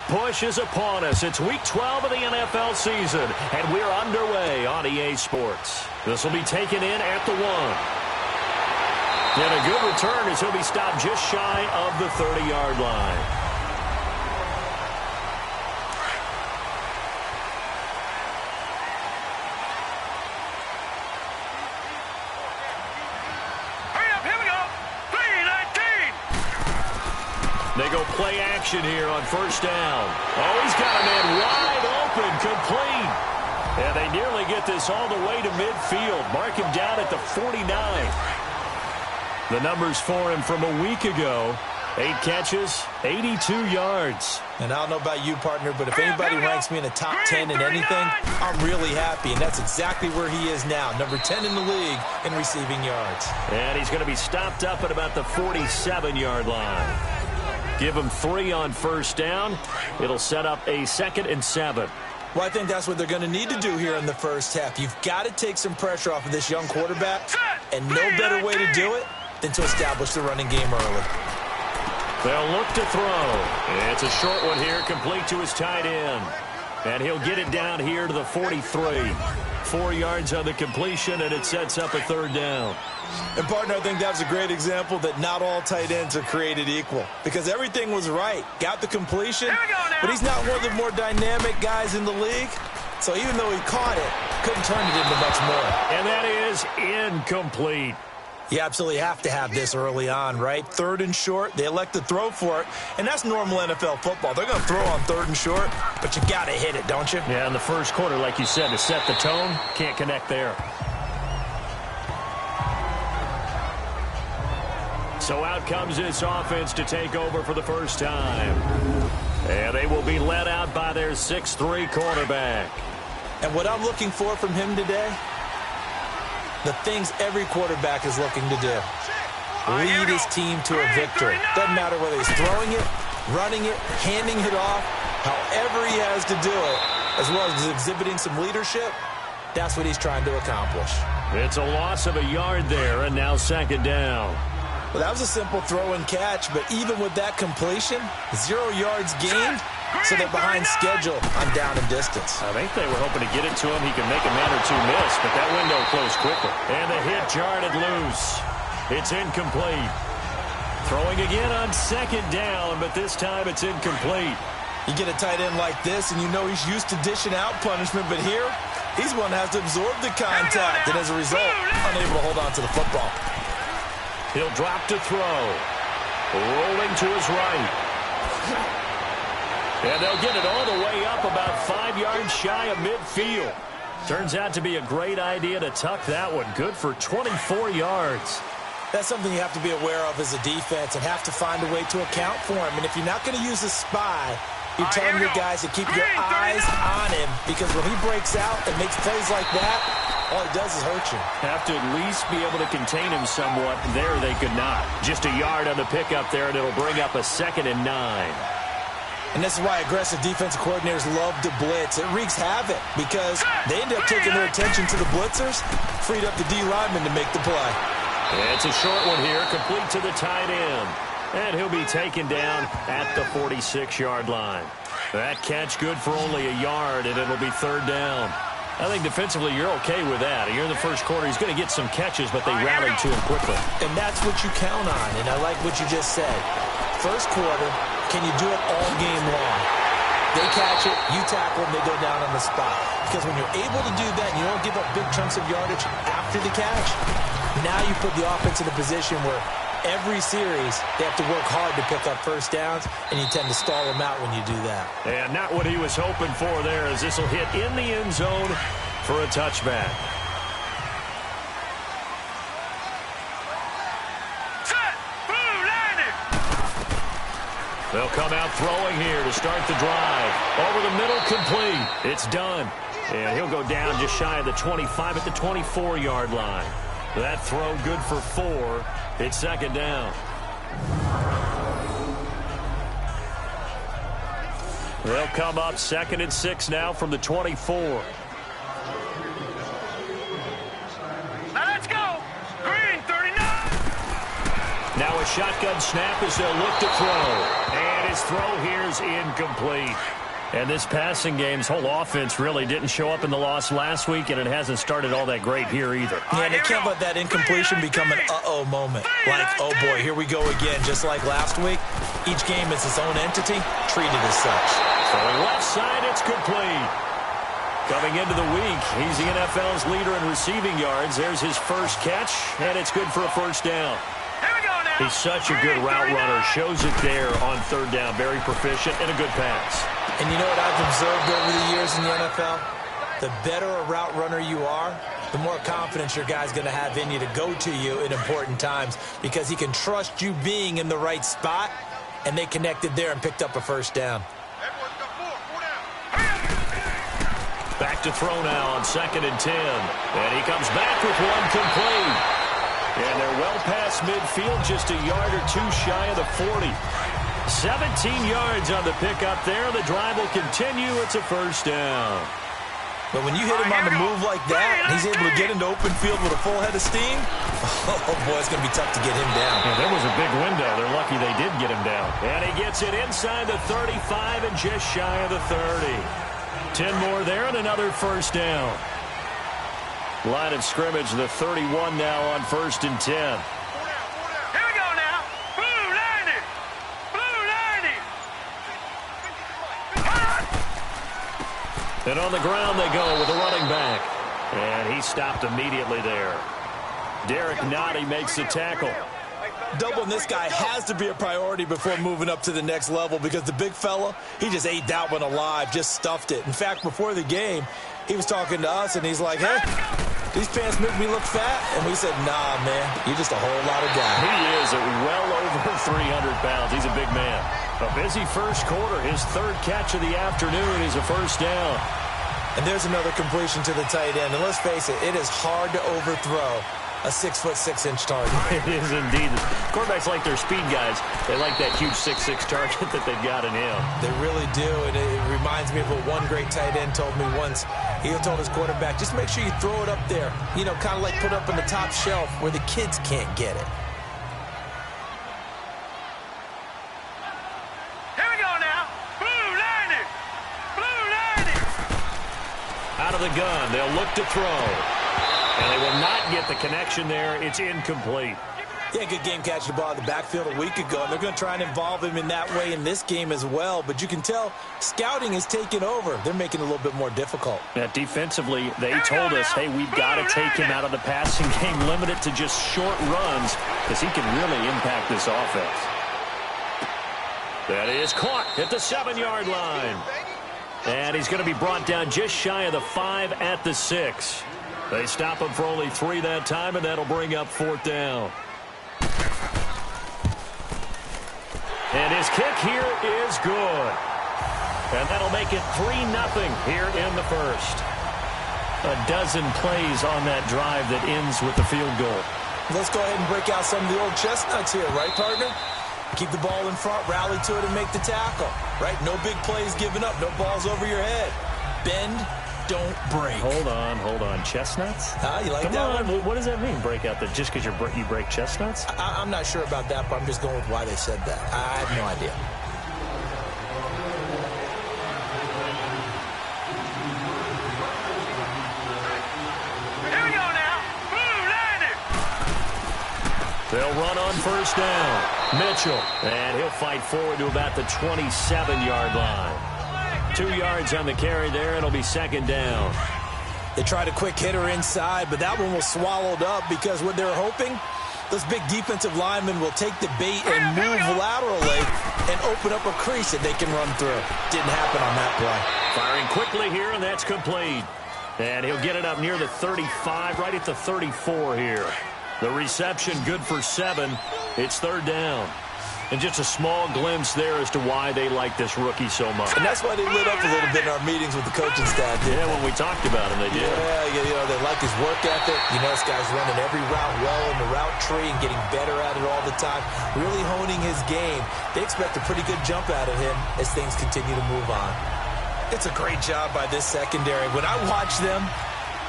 push is upon us. It's week 12 of the NFL season, and we're underway on EA Sports. This will be taken in at the 1. And a good return as he'll be stopped just shy of the 30-yard line. They go play action here on first down. Oh, he's got a man wide open, complete. And they nearly get this all the way to midfield. Mark him down at the 49. The numbers for him from a week ago. 8 catches, 82 yards. And I don't know about you, partner, but if anybody ranks me in the top 10 in anything, I'm really happy. And that's exactly where he is now, number 10 in the league in receiving yards. And he's going to be stopped up at about the 47-yard line. Give him 3 on first down. It'll set up a 2nd and 7. Well, I think that's what they're going to need to do here in the first half. You've got to take some pressure off of this young quarterback, and no better way to do it than to establish the running game early. They'll look to throw. It's a short one here, complete to his tight end. And he'll get it down here to the 43. 4 yards on the completion, and it sets up a 3rd down. And, partner, I think that was a great example that not all tight ends are created equal. Because everything was right. Got the completion, but he's not one of the more dynamic guys in the league. So even though he caught it, couldn't turn it into much more. And that is incomplete. You absolutely have to have this early on, right? 3rd and short, they elect to throw for it, and that's normal NFL football. They're going to throw on 3rd and short, but you got to hit it, don't you? Yeah, in the first quarter, like you said, to set the tone, can't connect there. So out comes this offense to take over for the first time. And they will be led out by their 6'3" quarterback. And what I'm looking for from him today, the things every quarterback is looking to do. Lead his team to a victory. Doesn't matter whether he's throwing it, running it, handing it off, however he has to do it, as well as exhibiting some leadership, that's what he's trying to accomplish. It's a loss of a yard there, and now 2nd down. Well, that was a simple throw and catch, but even with that completion, 0 yards gained, so they're behind schedule on down and distance. I think they were hoping to get it to him. He can make a man or two miss, but that window closed quickly. And the hit jarred it loose. It's incomplete. Throwing again on 2nd down, but this time it's incomplete. You get a tight end like this, and you know he's used to dishing out punishment, but here, he's one that has to absorb the contact, and as a result, unable to hold on to the football. He'll drop to throw. Rolling to his right. And they'll get it all the way up about 5 yards shy of midfield. Turns out to be a great idea to tuck that one. Good for 24 yards. That's something you have to be aware of as a defense and have to find a way to account for him. And if you're not going to use a spy, you're telling your guys to keep your eyes on him, because when he breaks out and makes plays like that, all he does is hurt you. Have to at least be able to contain him somewhat. There they could not. Just a yard on the pickup there, and it'll bring up a 2nd and 9. And this is why aggressive defensive coordinators love to blitz. It wreaks havoc because they end up taking their attention to the blitzers, freed up the D lineman to make the play. It's a short one here, complete to the tight end. And he'll be taken down at the 46-yard line. That catch good for only a yard, and it'll be 3rd down. I think defensively you're okay with that. Here in the first quarter, he's going to get some catches, but they rallied to him quickly. And that's what you count on, and I like what you just said. First quarter, can you do it all game long? They catch it, you tackle them, they go down on the spot. Because when you're able to do that and you don't give up big chunks of yardage after the catch, now you put the offense in a position where every series they have to work hard to pick up first downs, and you tend to stall them out when you do that. And not what he was hoping for there, as this will hit in the end zone for a touchback. They'll come out throwing here to start the drive. Over the middle, complete. It's done. And he'll go down just shy of the 25 at the 24-yard line. That throw good for 4. It's 2nd down. They'll come up 2nd and 6 now from the 24. Now let's go. Green 39. Now a shotgun snap as they'll look to throw. And And his throw here is incomplete. And this passing game's whole offense really didn't show up in the loss last week, and it hasn't started all that great here either. Yeah, and they can't let that incompletion become an uh-oh moment. Like, oh boy, here we go again. Just like last week, each game is its own entity, treated as such. Throwing left side, it's complete. Coming into the week, he's the NFL's leader in receiving yards. There's his first catch, and it's good for a first down. He's such a good route runner. Shows it there on third down. Very proficient and a good pass. And you know what I've observed over the years in the NFL? The better a route runner you are, the more confidence your guy's going to have in you to go to you in important times because he can trust you being in the right spot, and they connected there and picked up a first down. Back to throw now on 2nd and 10. And he comes back with one complete. And they're well past midfield, just a yard or two shy of the 40. 17 yards on the pickup there. The drive will continue. It's a first down. But when you hit him on the move like that, and he's able to get into open field with a full head of steam, oh boy, it's going to be tough to get him down. Yeah, there was a big window. They're lucky they did get him down. And he gets it inside the 35 and just shy of the 30. 10 more there and another first down. Line of scrimmage, the 31 now on 1st and 10. Here we go now. Blue 90. Blue 90. And on the ground they go with a running back. And he stopped immediately there. Derek Nottie makes the tackle. Doubling this guy has to be a priority before moving up to the next level because the big fella, he just ate that one alive, just stuffed it. In fact, before the game, he was talking to us, and he's like, hey, these pants make me look fat? And we said, nah, man, you're just a whole lot of guy. He is at well over 300 pounds. He's a big man. A busy first quarter. His third catch of the afternoon is a first down. And there's another completion to the tight end. And let's face it, it is hard to overthrow a 6'6" target. It is indeed. Quarterbacks like their speed guys. They like that huge 6'6" target that they've got in him. They really do, and it reminds me of what one great tight end told me once. He told his quarterback, just make sure you throw it up there. You know, kind of like put it up on the top shelf where the kids can't get it. Here we go now. Blue 90. Blue 90. Out of the gun. They'll look to throw. And they will not get the connection there. It's incomplete. Yeah, good game catching the ball in the backfield a week ago, and they're going to try and involve him in that way in this game as well. But you can tell scouting is taking over. They're making it a little bit more difficult. Yeah, defensively, they told us, hey, we've got to take him out of the passing game, limit it to just short runs, because he can really impact this offense. That is caught at the 7-yard line. And he's going to be brought down just shy of the 5 at the 6. They stop him for only 3 that time, and that'll bring up 4th down. And his kick here is good. And that'll make it 3-0 here in the first. A dozen plays on that drive that ends with the field goal. Let's go ahead and break out some of the old chestnuts here, right, partner? Keep the ball in front, rally to it, and make the tackle, right? No big plays given up, no balls over your head. Bend, don't break. Hold on. Chestnuts? You like Come that on. one? What does that mean, break out? Just because you break chestnuts? I'm not sure about that, but I'm just going with why they said that. I have no idea. Here we go now. Blue 90. They'll run on first down. Mitchell. And he'll fight forward to about the 27-yard line. 2 yards on the carry there. It'll be 2nd down. They tried a quick hitter inside, but that one was swallowed up because what they're hoping, those big defensive linemen will take the bait and move laterally and open up a crease that they can run through. Didn't happen on that play. Firing quickly here, and that's complete. And he'll get it up near the 35, right at the 34 here. The reception good for 7. It's 3rd down. And just a small glimpse there as to why they like this rookie so much. And that's why they lit up a little bit in our meetings with the coaching staff. Yeah, when we talked about him, they did. Yeah, you know, they like his work ethic. You know, this guy's running every route well in the route tree and getting better at it all the time, really honing his game. They expect a pretty good jump out of him as things continue to move on. It's a great job by this secondary. When I watch them,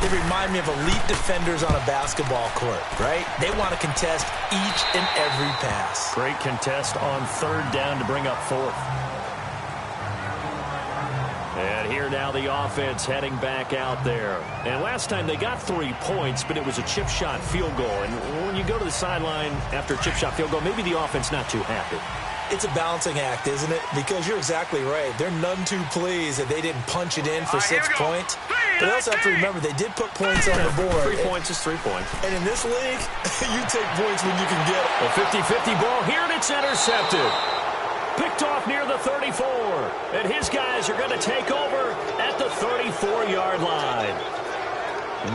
They remind me of elite defenders on a basketball court, right? They want to contest each and every pass. Great contest on third down to bring up fourth. And here now the offense heading back out there. And last time they got 3 points, but it was a chip shot field goal. And when you go to the sideline after a chip shot field goal, maybe the offense not too happy. It's a balancing act, isn't it? Because you're exactly right. They're none too pleased that they didn't punch it in for 6 points. But they also have to remember they did put points on the board. 3 points is 3 points. And in this league, you take points when you can get it. A 50-50 ball here, and it's intercepted. Picked off near the 34. And his guys are going to take over at the 34-yard line.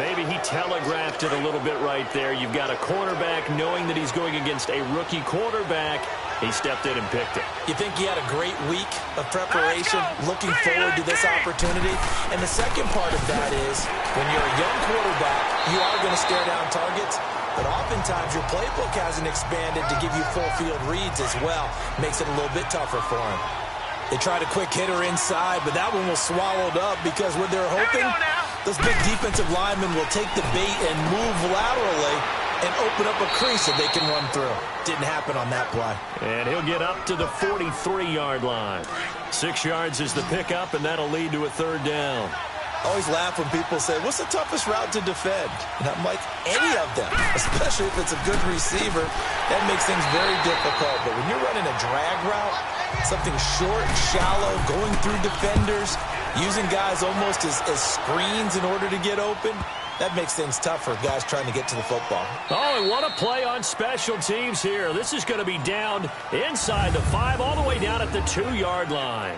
Maybe he telegraphed it a little bit right there. You've got a cornerback knowing that he's going against a rookie quarterback. He stepped in and picked it. You think he had a great week of preparation, looking forward to this opportunity? And the second part of that is, when you're a young quarterback, you are going to stare down targets. But oftentimes, your playbook hasn't expanded to give you full field reads as well. Makes it a little bit tougher for him. They tried a quick hitter inside, but that one was swallowed up because what they're hoping, those big defensive linemen will take the bait and move laterally and open up a crease that they can run through. Didn't happen on that play. And he'll get up to the 43-yard line. 6 yards is the pickup, and that'll lead to a third down. I always laugh when people say, what's the toughest route to defend? And I'm like, any of them, especially if it's a good receiver. That makes things very difficult. But when you're running a drag route, something short, shallow, going through defenders, using guys almost as screens in order to get open, that makes things tough for guys trying to get to the football. Oh, and what a play on special teams here. This is going to be down inside the 5, all the way down at the 2-yard line.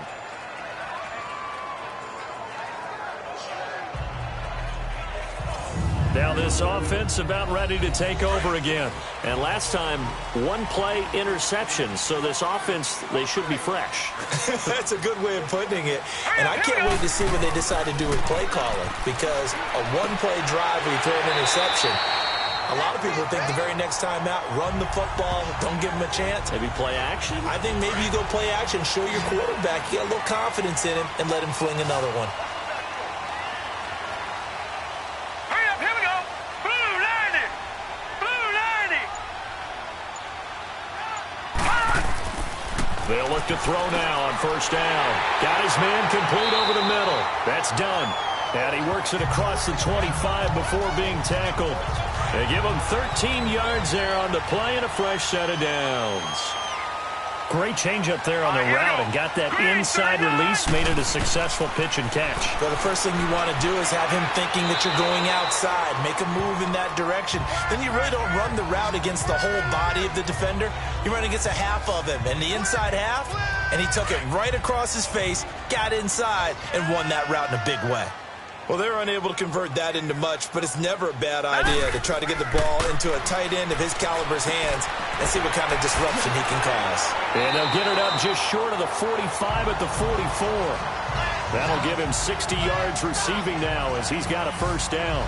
Now this offense about ready to take over again. And last time, 1-play interception. So this offense, they should be fresh. That's a good way of putting it. And I can't wait to see what they decide to do with play calling. Because a 1-play drive where you throw an interception, a lot of people think the very next time out, run the football, don't give them a chance. Maybe play action? I think maybe you go play action, show your quarterback, you get a little confidence in him, and let him fling another one. They'll look to throw now on first down. Got his man complete over the middle. That's done. And he works it across the 25 before being tackled. They give him 13 yards there on the play and a fresh set of downs. Great change up there on the route and got that inside release, made it a successful pitch and catch. But the first thing you want to do is have him thinking that you're going outside, make a move in that direction. Then you really don't run the route against the whole body of the defender. You run against a half of him, and the inside half, and he took it right across his face, got inside, and won that route in a big way. Well, they're unable to convert that into much, but it's never a bad idea to try to get the ball into a tight end of his caliber's hands and see what kind of disruption he can cause. And they'll get it up just short of the 45 at the 44. That'll give him 60 yards receiving now as he's got a first down.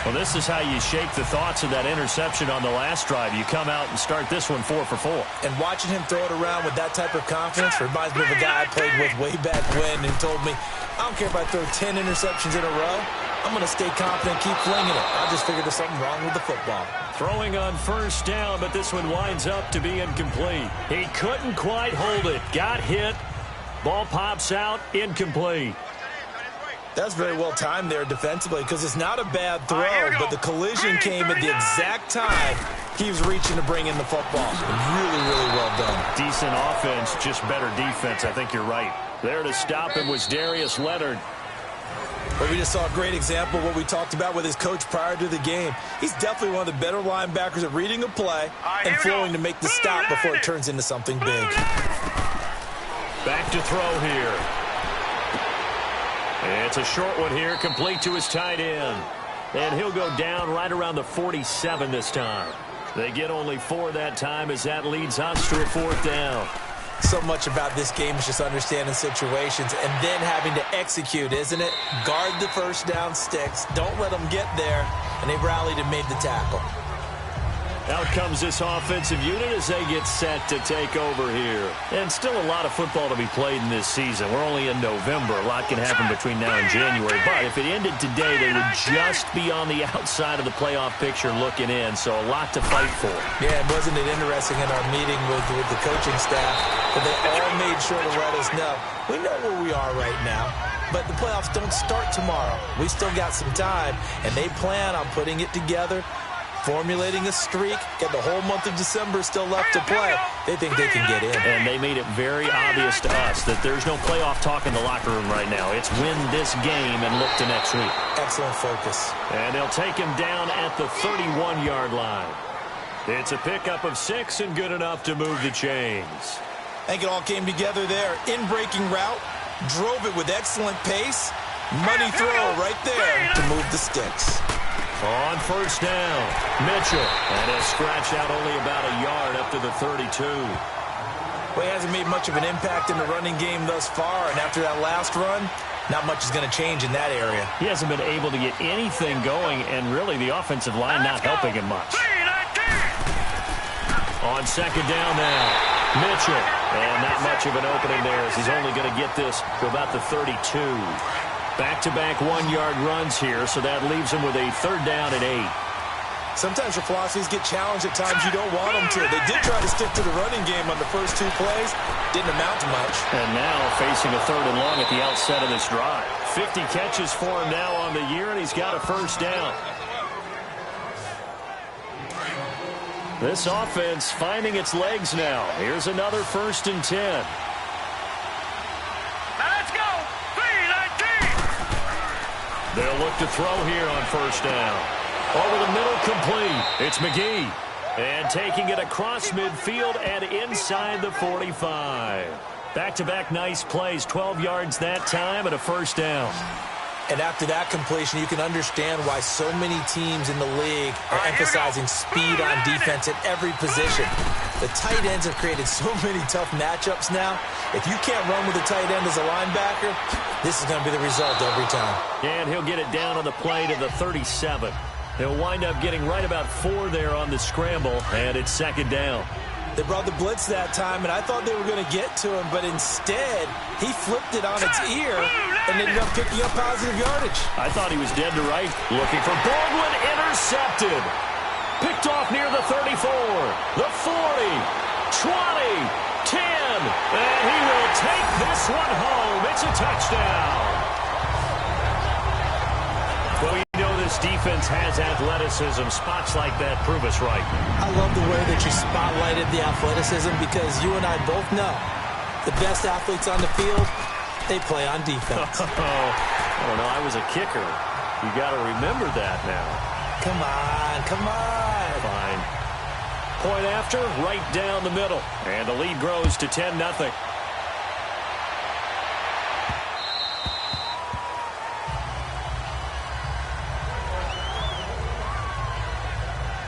Well, this is how you shake the thoughts of that interception on the last drive. You come out and start this one 4 for 4. And watching him throw it around with that type of confidence reminds me of a guy I played with way back when who told me, I don't care if I throw 10 interceptions in a row. I'm going to stay confident, keep flinging it. I just figured there's something wrong with the football. Throwing on first down, but this one winds up to be incomplete. He couldn't quite hold it. Got hit. Ball pops out. Incomplete. That's very well timed there defensively because it's not a bad throw, but the collision came at the exact time he was reaching to bring in the football. Really, really well done. Decent offense, just better defense. I think you're right. There to stop him was Darius Leonard. But we just saw a great example of what we talked about with his coach prior to the game. He's definitely one of the better linebackers at reading a play and flowing to make the stop before it turns into something big. Back to throw here. It's a short one here, complete to his tight end. And he'll go down right around the 47 this time. They get only 4 that time as that leads us to a fourth down. So much about this game is just understanding situations and then having to execute, isn't it? Guard the first down sticks. Don't let them get there. And they rallied and made the tackle. Out comes this offensive unit as they get set to take over here. And still a lot of football to be played in this season. We're only in November. A lot can happen between now and January. But if it ended today, they would just be on the outside of the playoff picture looking in. So a lot to fight for. Yeah, wasn't it interesting in our meeting with the coaching staff that they all made sure to let us know. We know where we are right now. But the playoffs don't start tomorrow. We still got some time, and they plan on putting it together, formulating a streak, get the whole month of December still left to play. They think they can get in. And they made it very obvious to us that there's no playoff talk in the locker room right now. It's win this game and look to next week. Excellent focus. And they'll take him down at the 31-yard line. It's a pickup of 6 and good enough to move the chains. I think it all came together there. In-breaking route, drove it with excellent pace. Money throw right there to move the sticks. On first down, Mitchell. And he'll scratch out only about a yard up to the 32. Well, he hasn't made much of an impact in the running game thus far, and after that last run, not much is going to change in that area. He hasn't been able to get anything going, and really the offensive line not helping him much. On second down now, Mitchell. And not much of an opening there as he's only going to get this to about the 32. Back-to-back one-yard runs here, so that leaves him with a third down and 8. Sometimes your philosophies get challenged at times you don't want them to. They did try to stick to the running game on the first 2 plays. Didn't amount to much. And now facing a third and long at the outset of this drive. 50 catches for him now on the year, and he's got a first down. This offense finding its legs now. Here's another 1st and 10. Let's go. 3-19. They'll look to throw here on first down. Over the middle, complete. It's McGee. And taking it across midfield and inside the 45. Back-to-back nice plays. 12 yards that time and a first down. And after that completion, you can understand why so many teams in the league are emphasizing speed on defense at every position. The tight ends have created so many tough matchups now. If you can't run with a tight end as a linebacker, this is going to be the result every time. And he'll get it down on the play to the 37. He'll wind up getting right about 4 there on the scramble, and it's second down. They brought the blitz that time, and I thought they were going to get to him, but instead, he flipped it on its ear and ended up picking up positive yardage. I thought he was dead to right. Looking for Baldwin, intercepted. Picked off near the 34, the 40, 20, 10, and he will take this one home. It's a touchdown. Well, we know this defense has athleticism. Spots like that prove us right. I love the way that you spotlighted the athleticism because you and I both know the best athletes on the field, they play on defense. I don't know. I was a kicker. You got to remember that now. Come on, come on. Fine. Point after, right down the middle. And the lead grows to 10-0.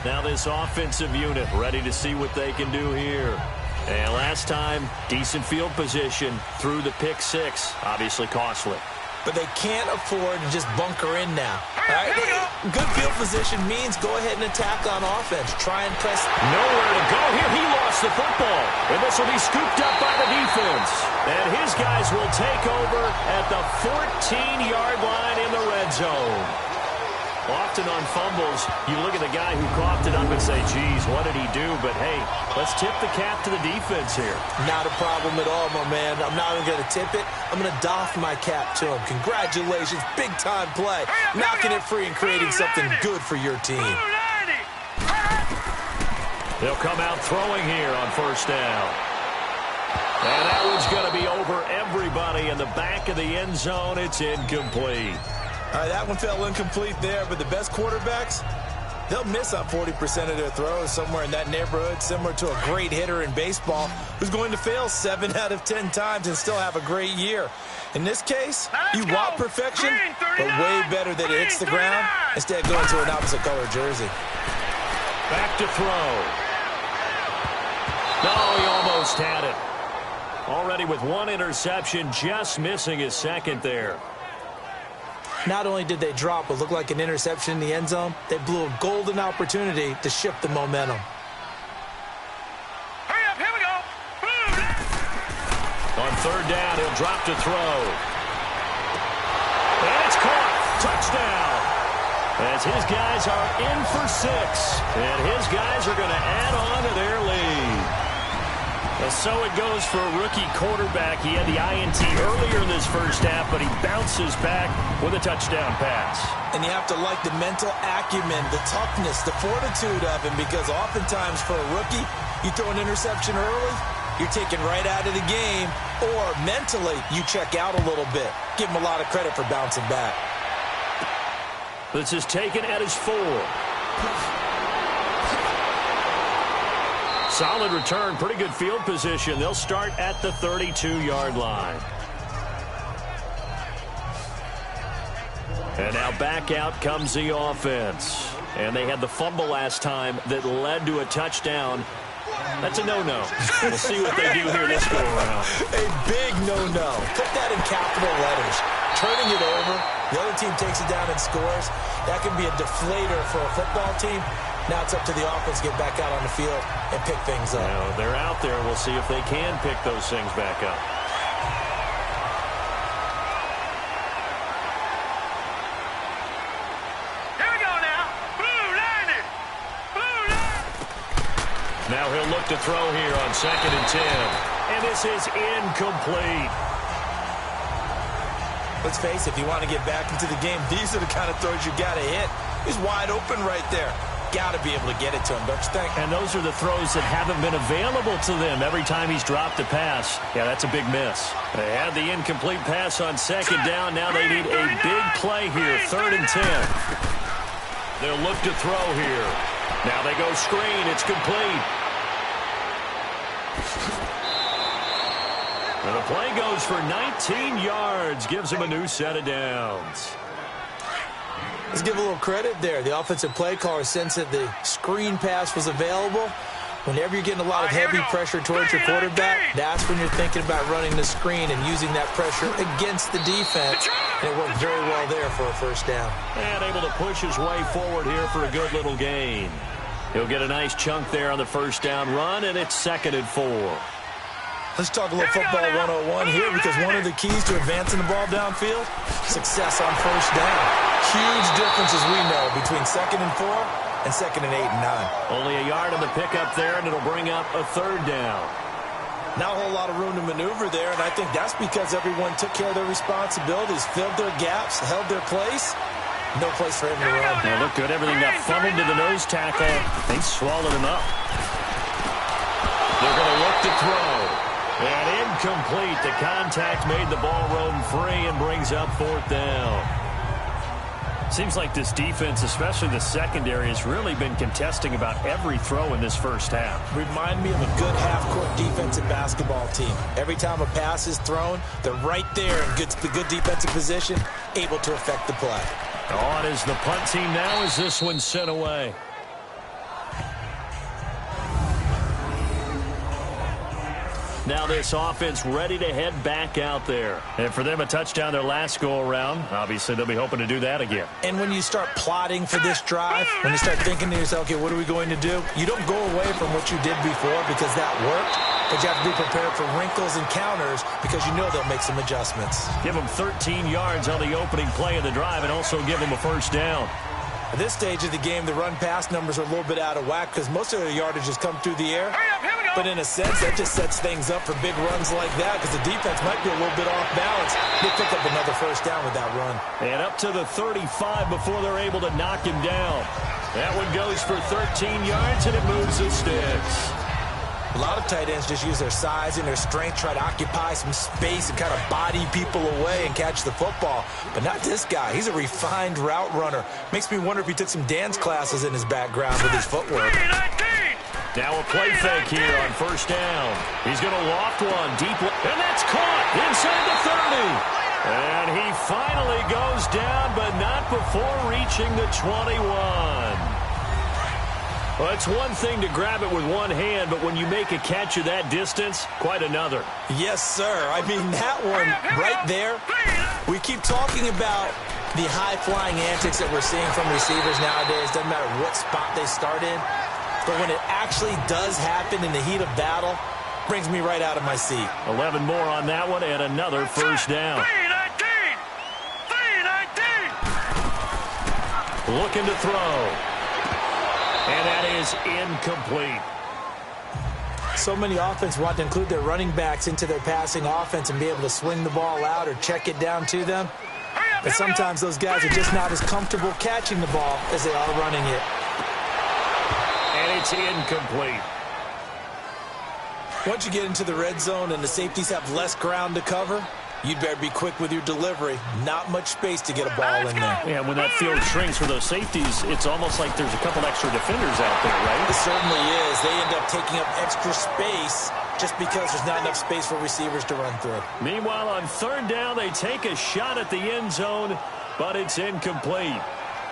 Now this offensive unit ready to see what they can do here. And last time, decent field position through the pick 6. Obviously costly. But they can't afford to just bunker in now. All right? Good field position means go ahead and attack on offense. Try and press. Nowhere to go here. He lost the football. And this will be scooped up by the defense. And his guys will take over at the 14-yard line in the red zone. Often on fumbles, you look at the guy who coughed it up and say, geez, what did he do? But, hey, let's tip the cap to the defense here. Not a problem at all, my man. I'm not even going to tip it. I'm going to doff my cap to him. Congratulations. Big-time play. Knocking it free and creating something good for your team. They'll come out throwing here on first down. And that one's going to be over everybody in the back of the end zone. It's incomplete. All right, that one fell incomplete there, but the best quarterbacks, they'll miss on 40% of their throws somewhere in that neighborhood, similar to a great hitter in baseball who's going to fail 7 out of 10 times and still have a great year. In this case, you want perfection, but way better that it hits the ground instead of going to an opposite color jersey. Back to throw. No, he almost had it. Already with 1 interception, just missing his second there. Not only did they drop what looked like an interception in the end zone, they blew a golden opportunity to shift the momentum. third down, he'll drop to throw. And it's caught. Touchdown. As his guys are in for 6. And his guys are going to add on to their lead. And so it goes for a rookie quarterback. He had the INT earlier in this first half, but he bounces back with a touchdown pass. And you have to like the mental acumen, the toughness, the fortitude of him, because oftentimes for a rookie, you throw an interception early, you're taken right out of the game, or mentally you check out a little bit. Give him a lot of credit for bouncing back. This is taken at his 4. Solid return, pretty good field position. They'll start at the 32-yard line. And now back out comes the offense. And they had the fumble last time that led to a touchdown. That's a no-no. We'll see what they do here this go-around. A big no-no. Put that in capital letters. Turning it over, the other team takes it down and scores. That can be a deflator for a football team. Now it's up to the offense to get back out on the field and pick things up. Now, they're out there. We'll see if they can pick those things back up. Here we go now. Blue line. Blue line. Now he'll look to throw here on 2nd and 10. And this is incomplete. Let's face it, if you want to get back into the game, these are the kind of throws you got to hit. He's wide open right there. Got to be able to get it to him, don't you think? And those are the throws that haven't been available to them every time he's dropped a pass. Yeah, that's a big miss. They had the incomplete pass on 2nd down. Now they need a big play here, 3rd and 10. They'll look to throw here. Now they go screen. It's complete. And the play goes for 19 yards. Gives him a new set of downs. Let's give a little credit there. The offensive play caller sensed that the screen pass was available. Whenever you're getting a lot of heavy pressure towards your quarterback, that's when you're thinking about running the screen and using that pressure against the defense. And it worked very well there for a first down. And able to push his way forward here for a good little gain. He'll get a nice chunk there on the first down run, and it's 2nd and 4. Let's talk a little football 101 here, because one of the keys to advancing the ball downfield, success on first down. Huge difference, as we know, between 2nd and 4 and 2nd and 8 and 9. Only a yard on the pickup there, and it'll bring up a 3rd down. Not a whole lot of room to maneuver there, and I think that's because everyone took care of their responsibilities, filled their gaps, held their place. No place for him to run. They looked good. Everything got funneled to the nose tackle. They swallowed him up. They're going to look to throw. And incomplete. The contact made the ball roam free and brings up 4th down. Seems like this defense, especially the secondary, has really been contesting about every throw in this first half. Remind me of a good half-court defensive basketball team. Every time a pass is thrown, they're right there in good defensive position, able to affect the play. On is the punt team now as this one's sent away. Now this offense ready to head back out there. And for them, a touchdown their last go-around. Obviously, they'll be hoping to do that again. And when you start plotting for this drive, when you start thinking to yourself, okay, what are we going to do? You don't go away from what you did before because that worked. But you have to be prepared for wrinkles and counters because you know they'll make some adjustments. Give them 13 yards on the opening play of the drive and also give them a first down. At this stage of the game, the run-pass numbers are a little bit out of whack because most of their yardage has come through the air. But in a sense, that just sets things up for big runs like that because the defense might be a little bit off balance. They pick up another first down with that run. And up to the 35 before they're able to knock him down. That one goes for 13 yards, and it moves the sticks. A lot of tight ends just use their size and their strength, try to occupy some space and kind of body people away and catch the football. But not this guy. He's a refined route runner. Makes me wonder if he took some dance classes in his background with his footwork. Now a play fake here on first down. He's going to loft one deep, and that's caught inside the 30. And he finally goes down, but not before reaching the 21. Well, it's one thing to grab it with one hand, but when you make a catch of that distance, quite another. Yes, sir. I mean, that one right there, we keep talking about the high-flying antics that we're seeing from receivers nowadays. Doesn't matter what spot they start in. But when it actually does happen in the heat of battle, brings me right out of my seat. 11 more on that one and another first down. 3-19. Looking to throw. And that is incomplete. So many offenses want to include their running backs into their passing offense and be able to swing the ball out or check it down to them. But sometimes those guys are just not as comfortable catching the ball as they are running it. And it's incomplete. Once you get into the red zone and the safeties have less ground to cover, you'd better be quick with your delivery. Not much space to get a ball in there. Yeah, when that field shrinks for those safeties, it's almost like there's a couple extra defenders out there, right? It certainly is. They end up taking up extra space just because there's not enough space for receivers to run through. Meanwhile, on third down, they take a shot at the end zone, but it's incomplete.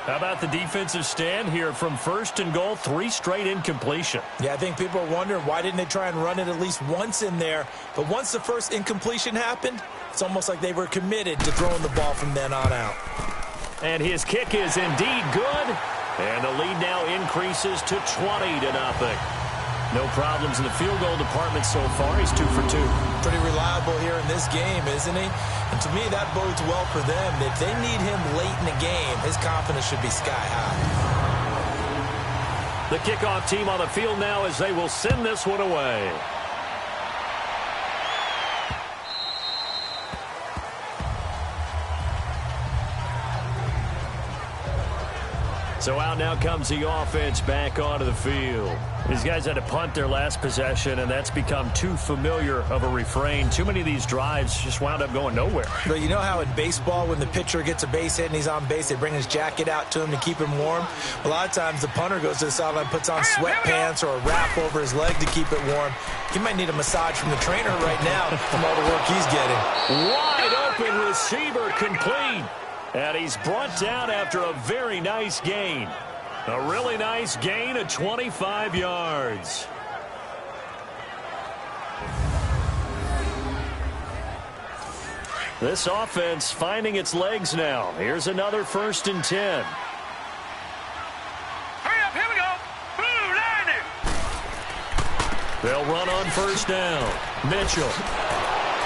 How about the defensive stand here from 1st and goal, 3 straight incompletion? Yeah, I think people are wondering why didn't they try and run it at least once in there. But once the first incompletion happened, it's almost like they were committed to throwing the ball from then on out. And his kick is indeed good. And the lead now increases to 20-0. No problems in the field goal department so far. He's 2 for 2. Pretty reliable here in this game, isn't he? And to me, that bodes well for them. If they need him late in the game, his confidence should be sky high. The kickoff team on the field now as they will send this one away. So out now comes the offense back onto the field. These guys had to punt their last possession, and that's become too familiar of a refrain. Too many of these drives just wound up going nowhere. But you know how in baseball, when the pitcher gets a base hit and he's on base, they bring his jacket out to him to keep him warm? A lot of times the punter goes to the sideline, puts on sweatpants or a wrap over his leg to keep it warm. He might need a massage from the trainer right now from all the work he's getting. Wide open receiver complete. And he's brought down after a very nice gain. A really nice gain of 25 yards. This offense finding its legs now. Here's another 1st and 10. Hurry up, here we go. Blue line it. They'll run on 1st down. Mitchell.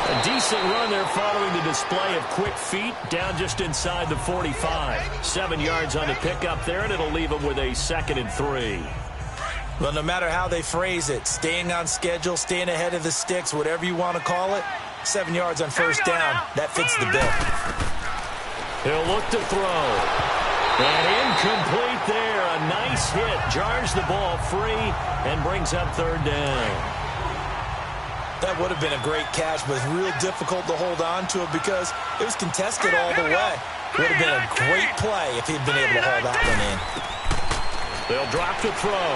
A decent run there following the display of quick feet down just inside the 45. 7 yards on the pickup there, and it'll leave them with a 2nd and 3. Well, no matter how they phrase it, staying on schedule, staying ahead of the sticks, whatever you want to call it, 7 yards on 1st down, that fits the bill. He'll look to throw. And incomplete there. A nice hit. Jars the ball free and brings up 3rd down. That would have been a great catch, but it's real difficult to hold on to it because it was contested all the way. Would have been a great play if he'd been able to haul that one in. They'll drop the throw.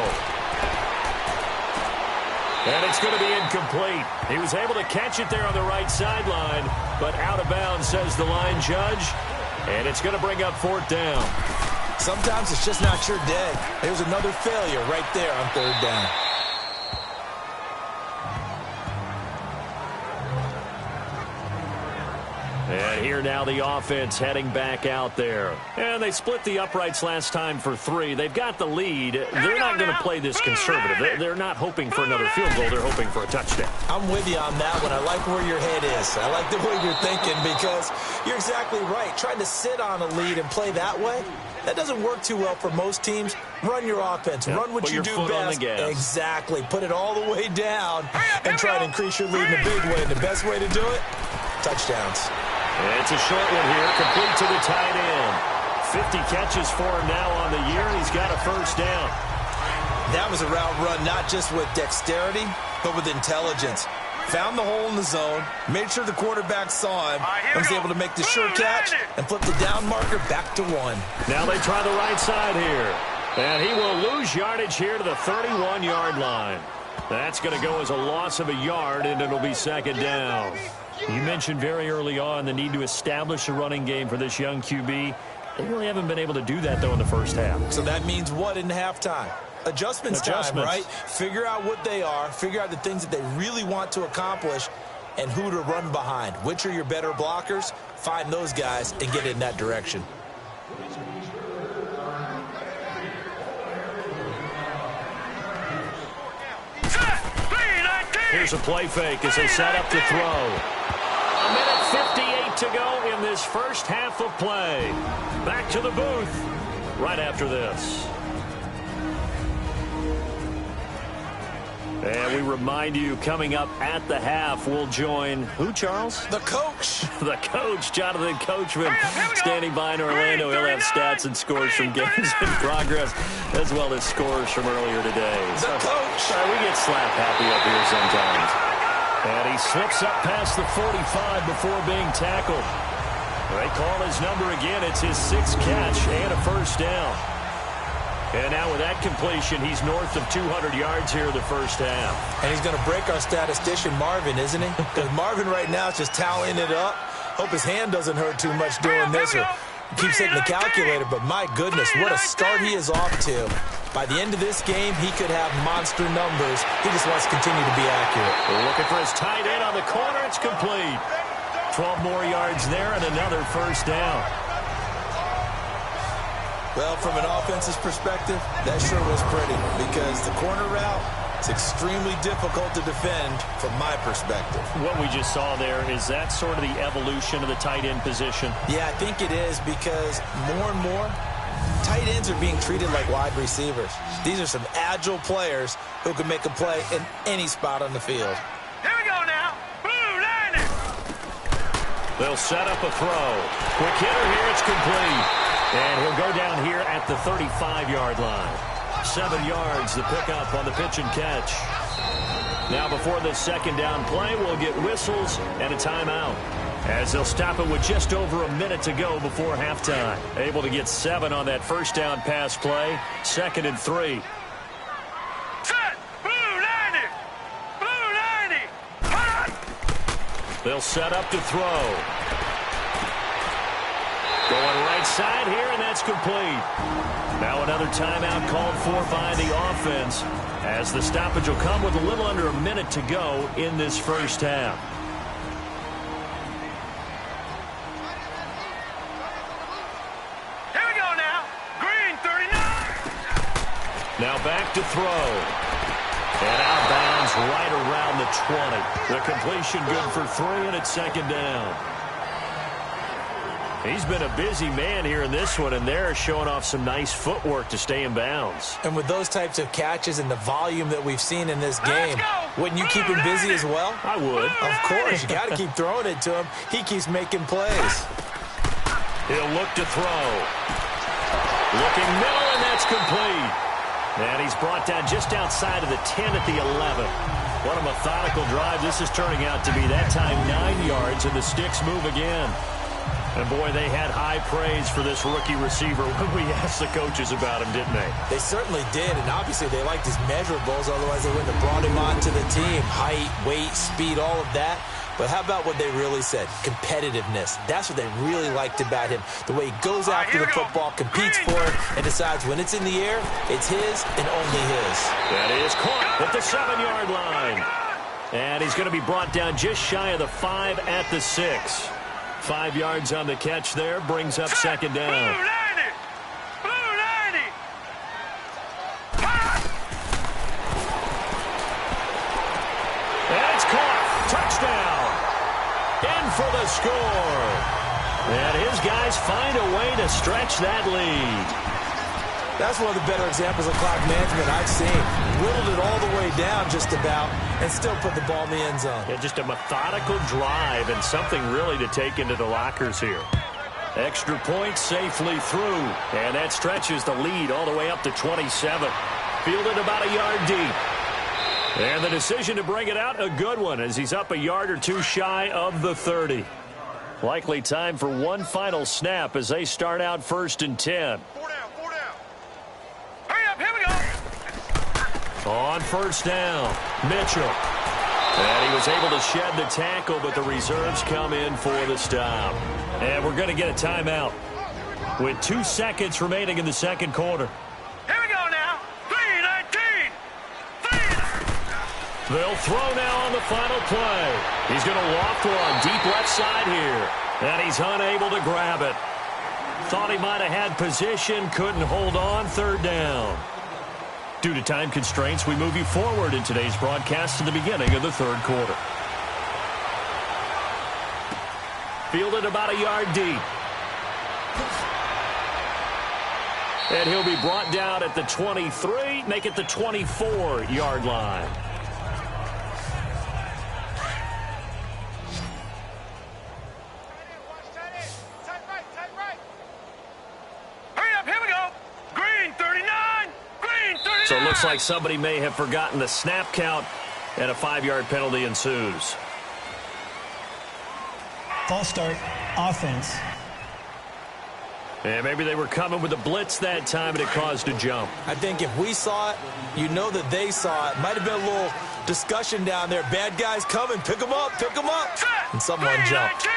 And it's going to be incomplete. He was able to catch it there on the right sideline, but out of bounds, says the line judge. And it's going to bring up 4th down. Sometimes it's just not your day. There's another failure right there on 3rd down. And here now the offense heading back out there. And they split the uprights last time for 3. They've got the lead. They're not going to play this conservative. They're not hoping for another field goal. They're hoping for a touchdown. I'm with you on that one. I like where your head is. I like the way you're thinking because you're exactly right. Trying to sit on a lead and play that way, that doesn't work too well for most teams. Run your offense. Yep. Run what Put you your do foot best. on the gas. Exactly. Put it all the way down and try to increase your lead in a big way. And the best way to do it, touchdowns. It's a short one here, complete to the tight end. 50 catches for him now on the year, and he's got a 1st down. That was a route run not just with dexterity, but with intelligence. Found the hole in the zone, made sure the quarterback saw him, and was able to make the sure catch and flip the down marker back to 1. Now they try the right side here. And he will lose yardage here to the 31-yard line. That's going to go as a loss of a yard, and it'll be 2nd down. You mentioned very early on the need to establish a running game for this young QB. They really haven't been able to do that, though, in the first half. So that means what in halftime? Adjustments time, right? Figure out what they are, figure out the things that they really want to accomplish, and who to run behind. Which are your better blockers? Find those guys and get in that direction. Set. 3-19. Here's a play fake as they set up to throw. A minute 58 to go in this first half of play. Back to the booth right after this. And we remind you, coming up at the half, we'll join who, Charles? The coach. The coach, Jonathan Coachman, standing by in Orlando. He'll have stats and scores from games in progress, as well as scores from earlier today. The coach. We get slap happy up here sometimes. And he slips up past the 45 before being tackled. They call his number again. It's his 6th catch and a first down. And now with that completion, he's north of 200 yards here in the first half. And he's going to break our statistician, Marvin, isn't he? Because Marvin right now is just tallying it up. Hope his hand doesn't hurt too much doing this or keeps hitting the calculator. But my goodness, what a start he is off to. By the end of this game, he could have monster numbers. He just wants to continue to be accurate. We're looking for his tight end on the corner. It's complete. 12 more yards there and another first down. Well, from an offensive perspective, that sure was pretty because the corner route is extremely difficult to defend from my perspective. What we just saw there, is that sort of the evolution of the tight end position? Yeah, I think it is because more and more, tight ends are being treated like wide receivers. These are some agile players who can make a play in any spot on the field. Here we go now. Blue line it. They'll set up a throw. Quick hitter here. It's complete. And he'll go down here at the 35-yard line. 7 yards the pickup on the pitch and catch. Now before this second down play, we'll get whistles and a timeout, as they'll stop it with just over a minute to go before halftime. Able to get 7 on that first down pass play. 2nd and 3. Set. Blue 90. Blue 90. Hot. They'll set up to throw. Going right side here, and that's complete. Now another timeout called for by the offense, as the stoppage will come with a little under a minute to go in this first half. Here we go now. Green 39. Now back to throw. And out of bounds right around the 20. The completion good for 3, and it's 2nd down. He's been a busy man here in this one, and they're showing off some nice footwork to stay in bounds. And with those types of catches and the volume that we've seen in this game, wouldn't you keep him busy as well? I would. Of course. You got to keep throwing it to him. He keeps making plays. He'll look to throw. Looking middle, and that's complete. And he's brought down just outside of the 10 at the 11. What a methodical drive this is turning out to be. That time 9 yards, and the sticks move again. And, boy, they had high praise for this rookie receiver when we asked the coaches about him, didn't they? They certainly did, and obviously they liked his measurables. Otherwise, they wouldn't have brought him onto the team. Height, weight, speed, all of that. But how about what they really said? Competitiveness. That's what they really liked about him. The way he goes after the football, competes for it, and decides when it's in the air, it's his and only his. That is caught at the 7-yard line. And he's going to be brought down just shy of the 5 at the 6. 5 yards on the catch there, brings up 2nd down. Blue 90. Blue 90. Hot. And it's caught. Touchdown. In for the score. And his guys find a way to stretch that lead. That's one of the better examples of clock management I've seen. Whittled it all the way down just about and still put the ball in the end zone. Yeah, just a methodical drive and something really to take into the lockers here. Extra point safely through. And that stretches the lead all the way up to 27. Fielded about a yard deep. And the decision to bring it out, a good one, as he's up a yard or two shy of the 30. Likely time for one final snap as they start out 1st and 10. 4 down. 4 down. Hurry up. Here we go. On 1st down, Mitchell. And he was able to shed the tackle, but the reserves come in for the stop. And we're going to get a timeout with 2 seconds remaining in the second quarter. Here we go now. 3:19. 3. They'll throw now on the final play. He's going to loft one deep left side here. And he's unable to grab it. Thought he might have had position, couldn't hold on. 3rd down. Due to time constraints, we move you forward in today's broadcast to the beginning of the third quarter. Fielded about a yard deep. And he'll be brought down at the 23, make it the 24-yard line. So it looks like somebody may have forgotten the snap count, and a 5-yard penalty ensues. False start, offense. And maybe they were coming with a blitz that time, and it caused a jump. I think if we saw it, you know that they saw it. Might have been a little discussion down there. Bad guys coming. Pick them up. Pick them up. And someone jumped.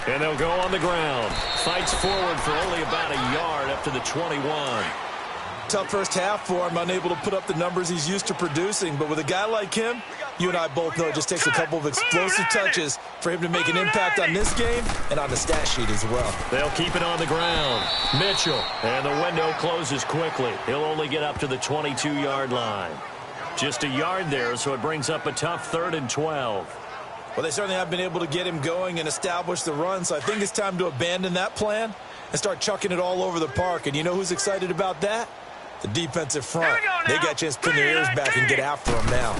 And they'll go on the ground. Fights forward for only about a yard up to the 21. Tough first half for him, unable to put up the numbers he's used to producing. But with a guy like him, you and I both know it just takes a couple of explosive touches for him to make an impact on this game and on the stat sheet as well. They'll keep it on the ground. Mitchell, and the window closes quickly. He'll only get up to the 22-yard line. Just a yard there, so it brings up a tough 3rd and 12. Well, they certainly have been able to get him going and establish the run, so I think it's time to abandon that plan and start chucking it all over the park. And you know who's excited about that? The defensive front. They got a chance to pin their ears back and get after him now.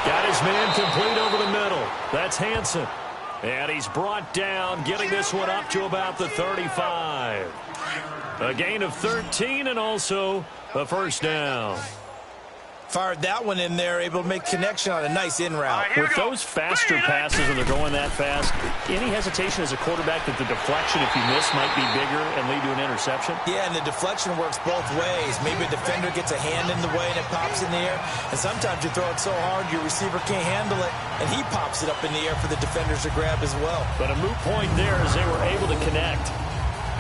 Got his man complete over the middle. That's Hansen. And he's brought down, getting this one up to about the 35. A gain of 13 and also a first down. Fired that one in there, able to make connection on a nice in route. With those faster passes and they're going that fast, any hesitation as a quarterback that the deflection, if you miss, might be bigger and lead to an interception? Yeah, and the deflection works both ways. Maybe a defender gets a hand in the way and it pops in the air. And sometimes you throw it so hard your receiver can't handle it, and he pops it up in the air for the defenders to grab as well. But a moot point there as they were able to connect.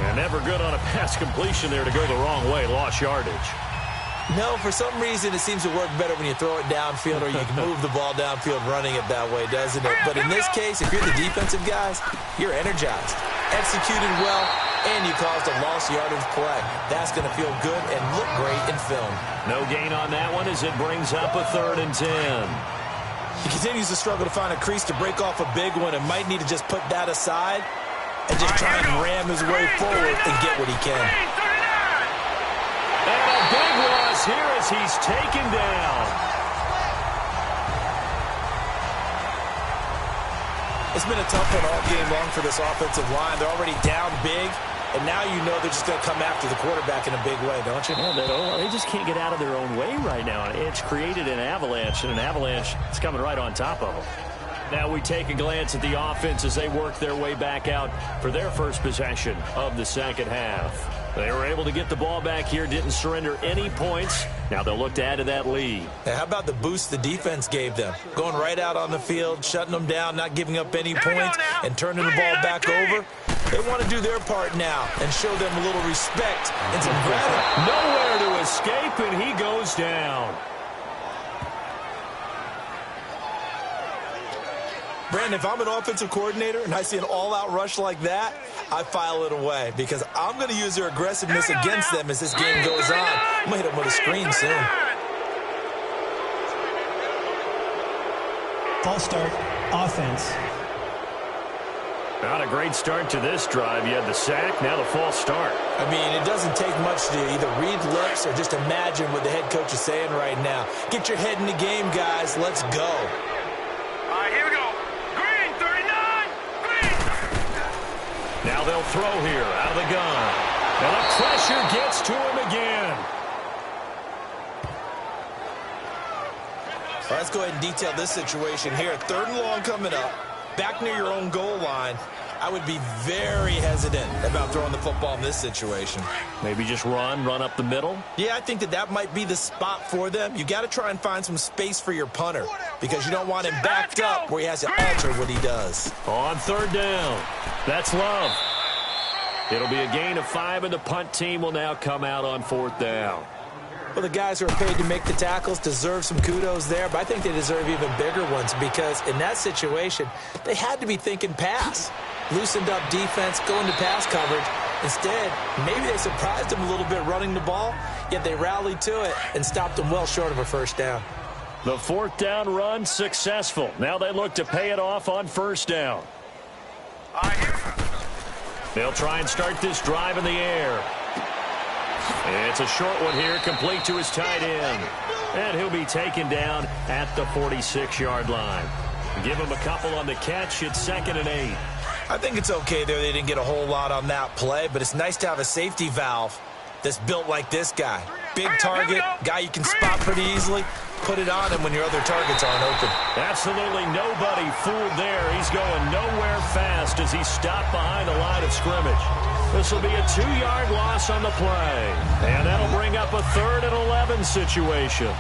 And never good on a pass completion there to go the wrong way. Lost yardage. No, for some reason it seems to work better when you throw it downfield or you can move the ball downfield running it that way, doesn't it? But in this case, if you're the defensive guys, you're energized, executed well, and you caused a lost yardage play. That's going to feel good and look great in film. No gain on that one as it brings up a 3rd and 10. He continues to struggle to find a crease to break off a big one and might need to just put that aside and just try and ram his way forward and get what he can. And a big loss here as he's taken down. It's been a tough one all game long for this offensive line. They're already down big, and now you know they're just going to come after the quarterback in a big way, don't you? Yeah, they just can't get out of their own way right now. It's created an avalanche, and an avalanche is coming right on top of them. Now we take a glance at the offense as they work their way back out for their first possession of the second half. They were able to get the ball back here, didn't surrender any points. Now they'll look to add to that lead. Now, how about the boost the defense gave them? Going right out on the field, shutting them down, not giving up any points, and turning the ball back over. They want to do their part now and show them a little respect and some gratitude. Nowhere to escape, and he goes down. Brandon, if I'm an offensive coordinator and I see an all-out rush like that, I file it away because I'm going to use their aggressiveness against them as this game goes on. I'm going to hit them with a screen soon. False start, offense. Not a great start to this drive. You had the sack, now the false start. I mean, it doesn't take much to either read lips or just imagine what the head coach is saying right now. Get your head in the game, guys. Let's go. All right, here we go. Green, 39, green. Now they'll throw here out of the gun. And the pressure gets to him again. All right, let's go ahead and detail this situation here. 3rd and long coming up. Back near your own goal line. I would be very hesitant about throwing the football in this situation. Maybe just run up the middle? Yeah, I think that might be the spot for them. You got to try and find some space for your punter because you don't want him backed up where he has to alter what he does. On 3rd down, that's Love. It'll be a gain of 5, and the punt team will now come out on 4th down. Well, the guys who are paid to make the tackles deserve some kudos there, but I think they deserve even bigger ones because in that situation, they had to be thinking pass. Loosened up defense, going to pass coverage, Instead, maybe they surprised him a little bit running the ball, yet they rallied to it and stopped him well short of a first down. The 4th down run successful. Now they look to pay it off on 1st down. They'll try and start this drive in the air. It's a short one here, complete to his tight end. And he'll be taken down at the 46-yard line. Give him a couple on the catch. It's 2nd and 8. I think it's okay there. They didn't get a whole lot on that play, but it's nice to have a safety valve that's built like this guy. Big target, guy you can spot pretty easily. Put it on him when your other targets aren't open. Absolutely nobody fooled there. He's going nowhere fast as he's stopped behind the line of scrimmage. This will be a 2-yard loss on the play. And that'll bring up a 3rd and 11 situation.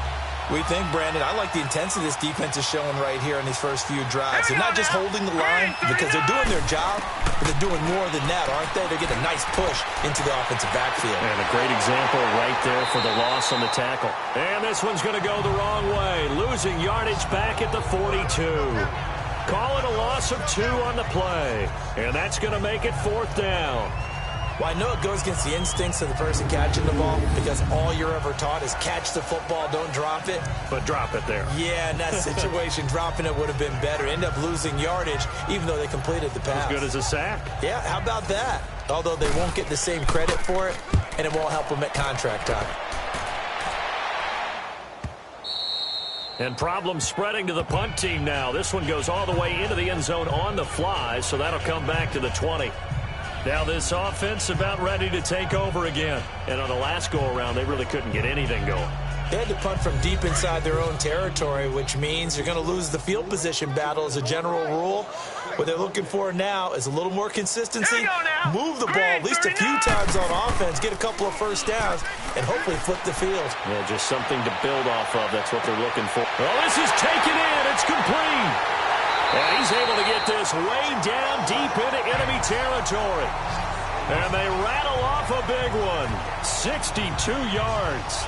We think, Brandon, I like the intensity this defense is showing right here in these first few drives. They're not just holding the line because they're doing their job, but they're doing more than that, aren't they? They're getting a nice push into the offensive backfield. And a great example right there for the loss on the tackle. And this one's going to go the wrong way, losing yardage back at the 42. Call it a loss of 2 on the play. And that's going to make it 4th down. Well, I know it goes against the instincts of the person catching the ball because all you're ever taught is catch the football, don't drop it. But drop it there. Yeah, in that situation, dropping it would have been better. End up losing yardage, even though they completed the pass. As good as a sack. Yeah, how about that? Although they won't get the same credit for it, and it won't help them at contract time. And problems spreading to the punt team now. This one goes all the way into the end zone on the fly, so that'll come back to the 20. Now this offense about ready to take over again. And on the last go-around, they really couldn't get anything going. They had to punt from deep inside their own territory, which means you're going to lose the field position battle as a general rule. What they're looking for now is a little more consistency, move the ball at least a few times on offense, get a couple of first downs, and hopefully flip the field. Yeah, just something to build off of. That's what they're looking for. Oh, this is taken in. It's complete. And he's able to get this way down deep into enemy territory. And they rattle off a big one. 62 yards.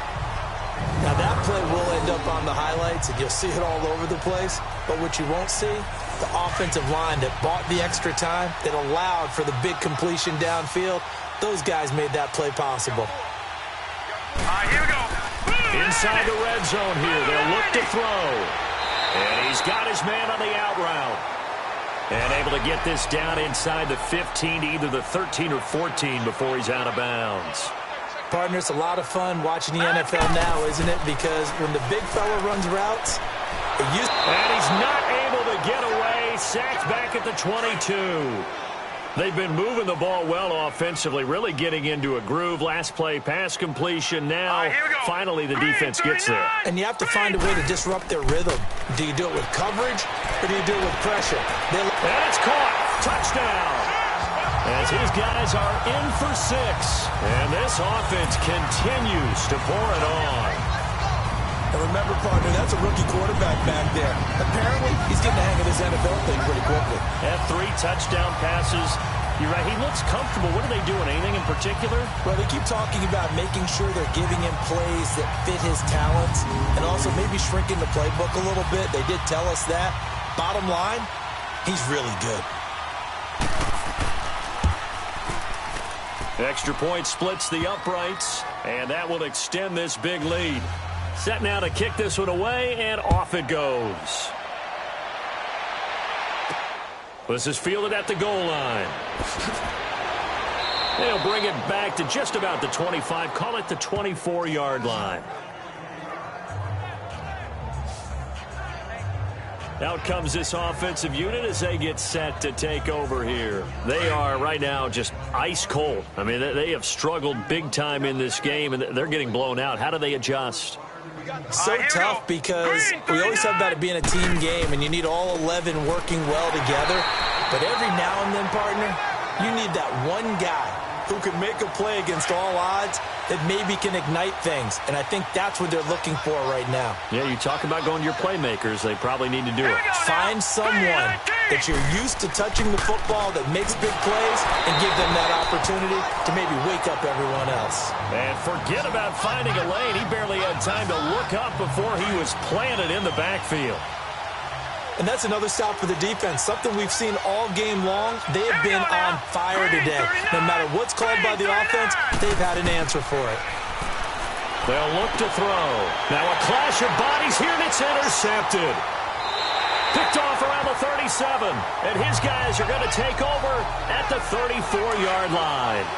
Now that play will end up on the highlights, and you'll see it all over the place. But what you won't see, the offensive line that bought the extra time, that allowed for the big completion downfield, those guys made that play possible. Here we go. Inside the red zone here. They'll look to throw. And he's got his man on the out route. And able to get this down inside the 15 to either the 13 or 14 before he's out of bounds. Partner, it's a lot of fun watching the NFL now, isn't it? Because when the big fella runs routes, and he's not able to get away. Sacked back at the 22. They've been moving the ball well offensively, really getting into a groove. Last play, pass completion. Now, finally, the defense gets there. And you have to find a way to disrupt their rhythm. Do you do it with coverage, or do you do it with pressure? And it's caught. Touchdown. As his guys are in for 6. And this offense continues to pour it on. And remember, partner, that's a rookie quarterback back there. Apparently, he's getting the hang of this NFL thing pretty quickly. Had 3 touchdown passes. You're right, he looks comfortable. What are they doing? Anything in particular? Well, they keep talking about making sure they're giving him plays that fit his talents and also maybe shrinking the playbook a little bit. They did tell us that. Bottom line, he's really good. Extra point splits the uprights, and that will extend this big lead. Set now to kick this one away, and off it goes. This is fielded at the goal line. They'll bring it back to just about the 25. Call it the 24-yard line. Out comes this offensive unit as they get set to take over here. They are right now just ice cold. I mean, they have struggled big time in this game, and they're getting blown out. How do they adjust? So tough because we always talk about it being a team game, and you need all 11 working well together. But every now and then, partner, you need that one guy who can make a play against all odds that maybe can ignite things. And I think that's what they're looking for right now. Yeah, you talk about going to your playmakers. They probably need to do it. Find someone that you're used to touching the football that makes big plays and give them that opportunity to maybe wake up everyone else. And forget about finding a lane. He barely had time to look up before he was planted in the backfield. And that's another stop for the defense, something we've seen all game long. They have been on fire today. No matter what's called by the offense, they've had an answer for it. They'll look to throw. Now a clash of bodies here, and it's intercepted. Picked off around the 37, and his guys are going to take over at the 34-yard line.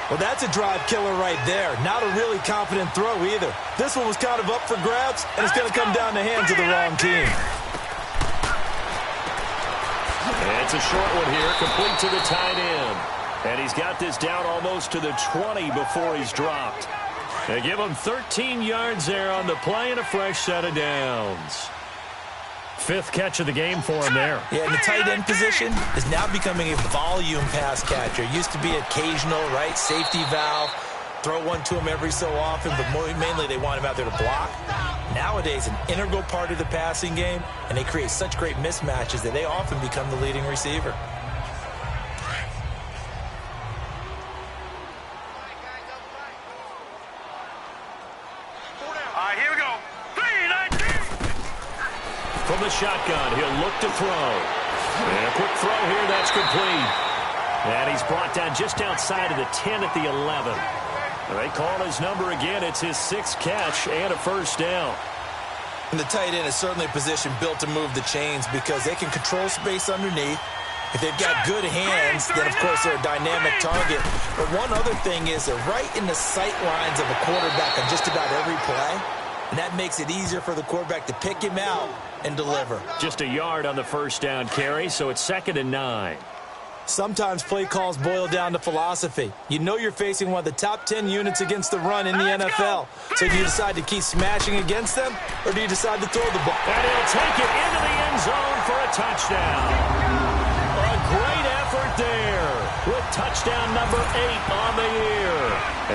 Well, that's a drive killer right there. Not a really confident throw either. This one was kind of up for grabs, and it's going to come down the hands of the wrong team. And it's a short one here, complete to the tight end. And he's got this down almost to the 20 before he's dropped. They give him 13 yards there on the play and a fresh set of downs. 5th catch of the game for him there. Yeah, and the tight end position is now becoming a volume pass catcher. It used to be occasional, right? Safety valve. Throw one to him every so often, but mainly they want him out there to block. Nowadays, an integral part of the passing game, and they create such great mismatches that they often become the leading receiver. Here we go. From the shotgun, he'll look to throw. And a quick throw here, that's complete. And he's brought down just outside of the 10 at the 11. They call his number again. It's his 6th catch and a first down. And the tight end is certainly a position built to move the chains because they can control space underneath. If they've got good hands, then, of course, they're a dynamic target. But one other thing is they're right in the sight lines of a quarterback on just about every play. And that makes it easier for the quarterback to pick him out and deliver. Just a yard on the first down carry, so it's 2nd and 9. Sometimes play calls boil down to philosophy. You know you're facing one of the top 10 units against the run in the NFL. So do you decide to keep smashing against them, or do you decide to throw the ball? And he'll take it into the end zone for a touchdown. A great effort there with touchdown number 8 on the year.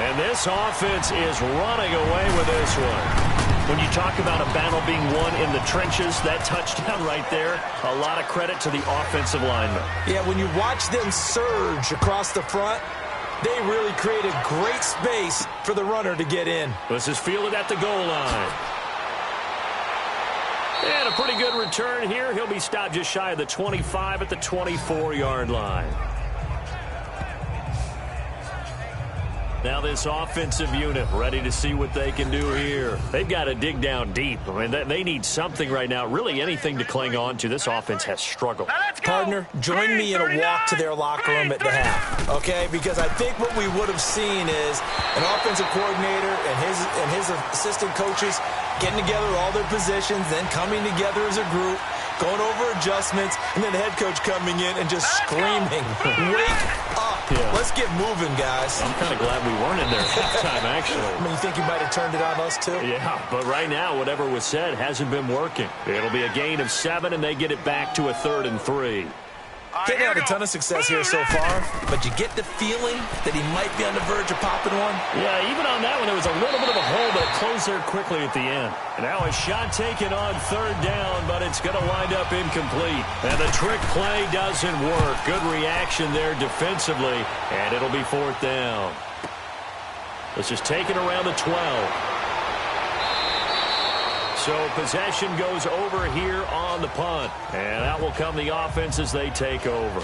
And this offense is running away with this one. When you talk about a battle being won in the trenches, that touchdown right there, a lot of credit to the offensive linemen. Yeah, when you watch them surge across the front, they really created great space for the runner to get in. This is fielded at the goal line. And a pretty good return here. He'll be stopped just shy of the 25 at the 24-yard line. Now this offensive unit ready to see what they can do here. They've got to dig down deep. I mean, they need something right now, really anything to cling on to. This offense has struggled. Partner, join me in a walk to their locker room at the half, okay? Because I think what we would have seen is an offensive coordinator and his assistant coaches getting together all their positions, then coming together as a group, going over adjustments, and then the head coach coming in and just screaming, wake up. Yeah. Let's get moving, guys. I'm kind of glad we weren't in there at halftime, actually. I mean, you think you might have turned it on us, too? Yeah, but right now, whatever was said hasn't been working. It'll be a gain of 7, and they get it back to a 3rd and 3. Getting out a ton of success here so far, but you get the feeling that he might be on the verge of popping one. Yeah, even on that one, there was a little bit of a hole, but it closed there quickly at the end. And now a shot taken on 3rd down, but it's going to wind up incomplete. And the trick play doesn't work. Good reaction there defensively, and it'll be 4th down. This is taken around the 12. So possession goes over here on the punt. And out will come the offense as they take over.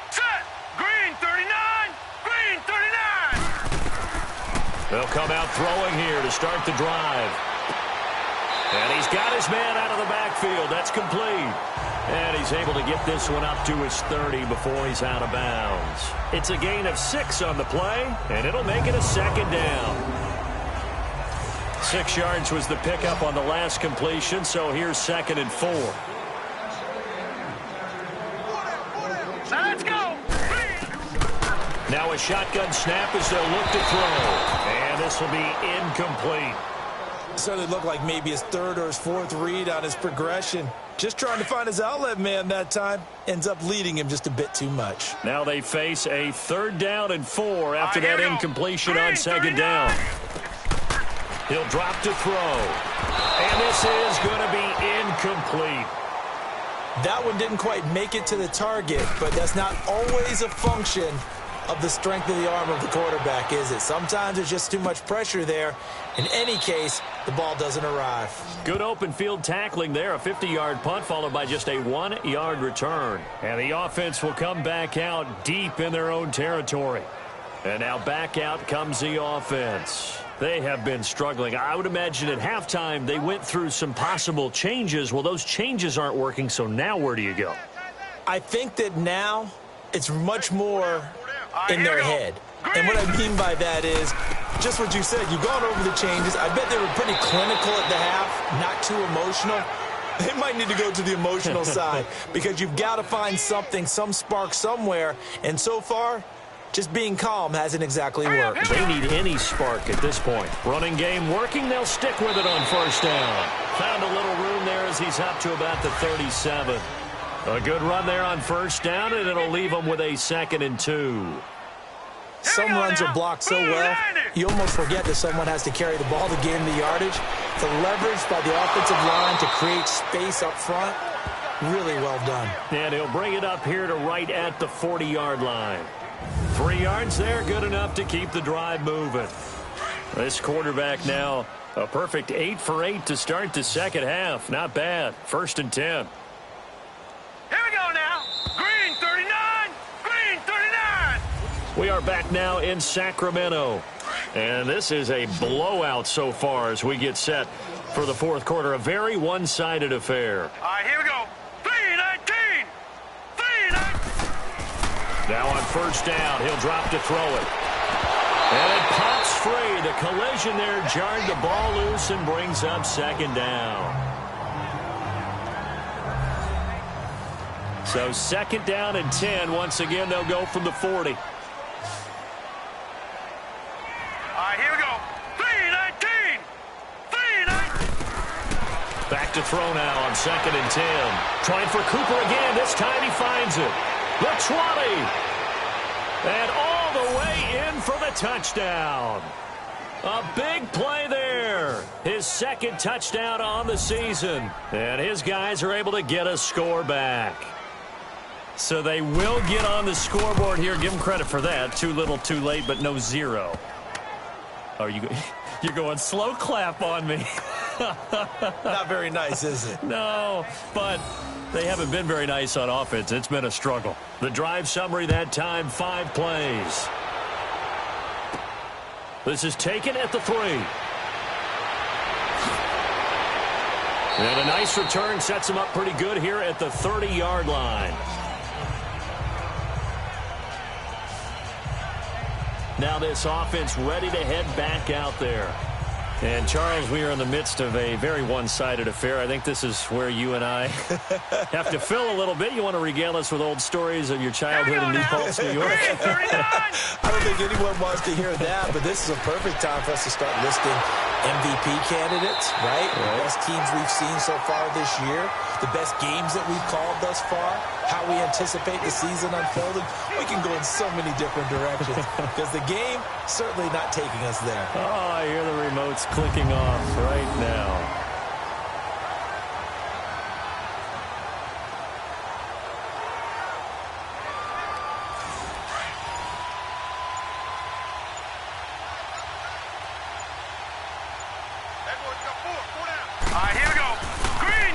Set! Green 39! Green 39! They'll come out throwing here to start the drive. And he's got his man out of the backfield. That's complete. And he's able to get this one up to his 30 before he's out of bounds. It's a gain of 6 on the play, and it'll make it a 2nd down. 6 yards was the pickup on the last completion, so here's 2nd and 4. Let's go! Now a shotgun snap as they'll look to throw. And this will be incomplete. Certainly looked like maybe his 3rd or his 4th read on his progression. Just trying to find his outlet man that time. Ends up leading him just a bit too much. Now they face a 3rd down and 4 after that incompletion on 2nd down. He'll drop to throw. And this is going to be incomplete. That one didn't quite make it to the target, but that's not always a function of the strength of the arm of the quarterback, is it? Sometimes there's just too much pressure there. In any case, the ball doesn't arrive. Good open field tackling there. A 50-yard punt followed by just a 1-yard return. And the offense will come back out deep in their own territory. And now back out comes the offense. They have been struggling. I would imagine at halftime they went through some possible changes. Well, those changes aren't working, so now where do you go? I think that now it's much more in their head. And what I mean by that is just what you said. You've gone over the changes. I bet they were pretty clinical at the half, not too emotional. They might need to go to the emotional side because you've got to find something, some spark somewhere. And so far, just being calm hasn't exactly worked. They need any spark at this point. Running game working, they'll stick with it on first down. Found a little room there as he's up to about the 37. A good run there on first down, and it'll leave them with a 2nd and 2. Some runs are blocked so well, you almost forget that someone has to carry the ball to gain the yardage. The leverage by the offensive line to create space up front, really well done. And he'll bring it up here to right at the 40-yard line. 3 yards there, good enough to keep the drive moving. This quarterback now a perfect 8 for 8 to start the second half. Not bad. 1st and 10. Here we go now. Green 39. Green 39. We are back now in Sacramento. And this is a blowout so far as we get set for the fourth quarter. A very one-sided affair. All right, here we go. 3-19. 3-19. Now on first down, he'll drop to throw it. And it pops free. The collision there jarred the ball loose and brings up 2nd down. So 2nd down and 10. Once again, they'll go from the 40. All right, here we go. 3-19. 3-19. Back to throw now on 2nd and 10. Trying for Cooper again. This time he finds it. The 20. And all the way in for the touchdown. A big play there. His 2nd touchdown on the season. And his guys are able to get a score back. So they will get on the scoreboard here. Give them credit for that. Too little, too late, but no 0. Oh, you're going slow clap on me. Not very nice, is it? No, but they haven't been very nice on offense. It's been a struggle. The drive summary that time, 5 plays. This is taken at the 3. And a nice return sets him up pretty good here at the 30-yard line. Now this offense ready to head back out there. And, Charles, we are in the midst of a very one-sided affair. I think this is where you and I have to fill a little bit. You want to regale us with old stories of your childhood in New Paltz, New York? I don't think anyone wants to hear that, but this is a perfect time for us to start listing MVP candidates, right? The best teams we've seen so far this year, the best games that we've called thus far, how we anticipate the season unfolding. We can go in so many different directions because the game certainly not taking us there. Oh, I hear the remotes clicking off right now.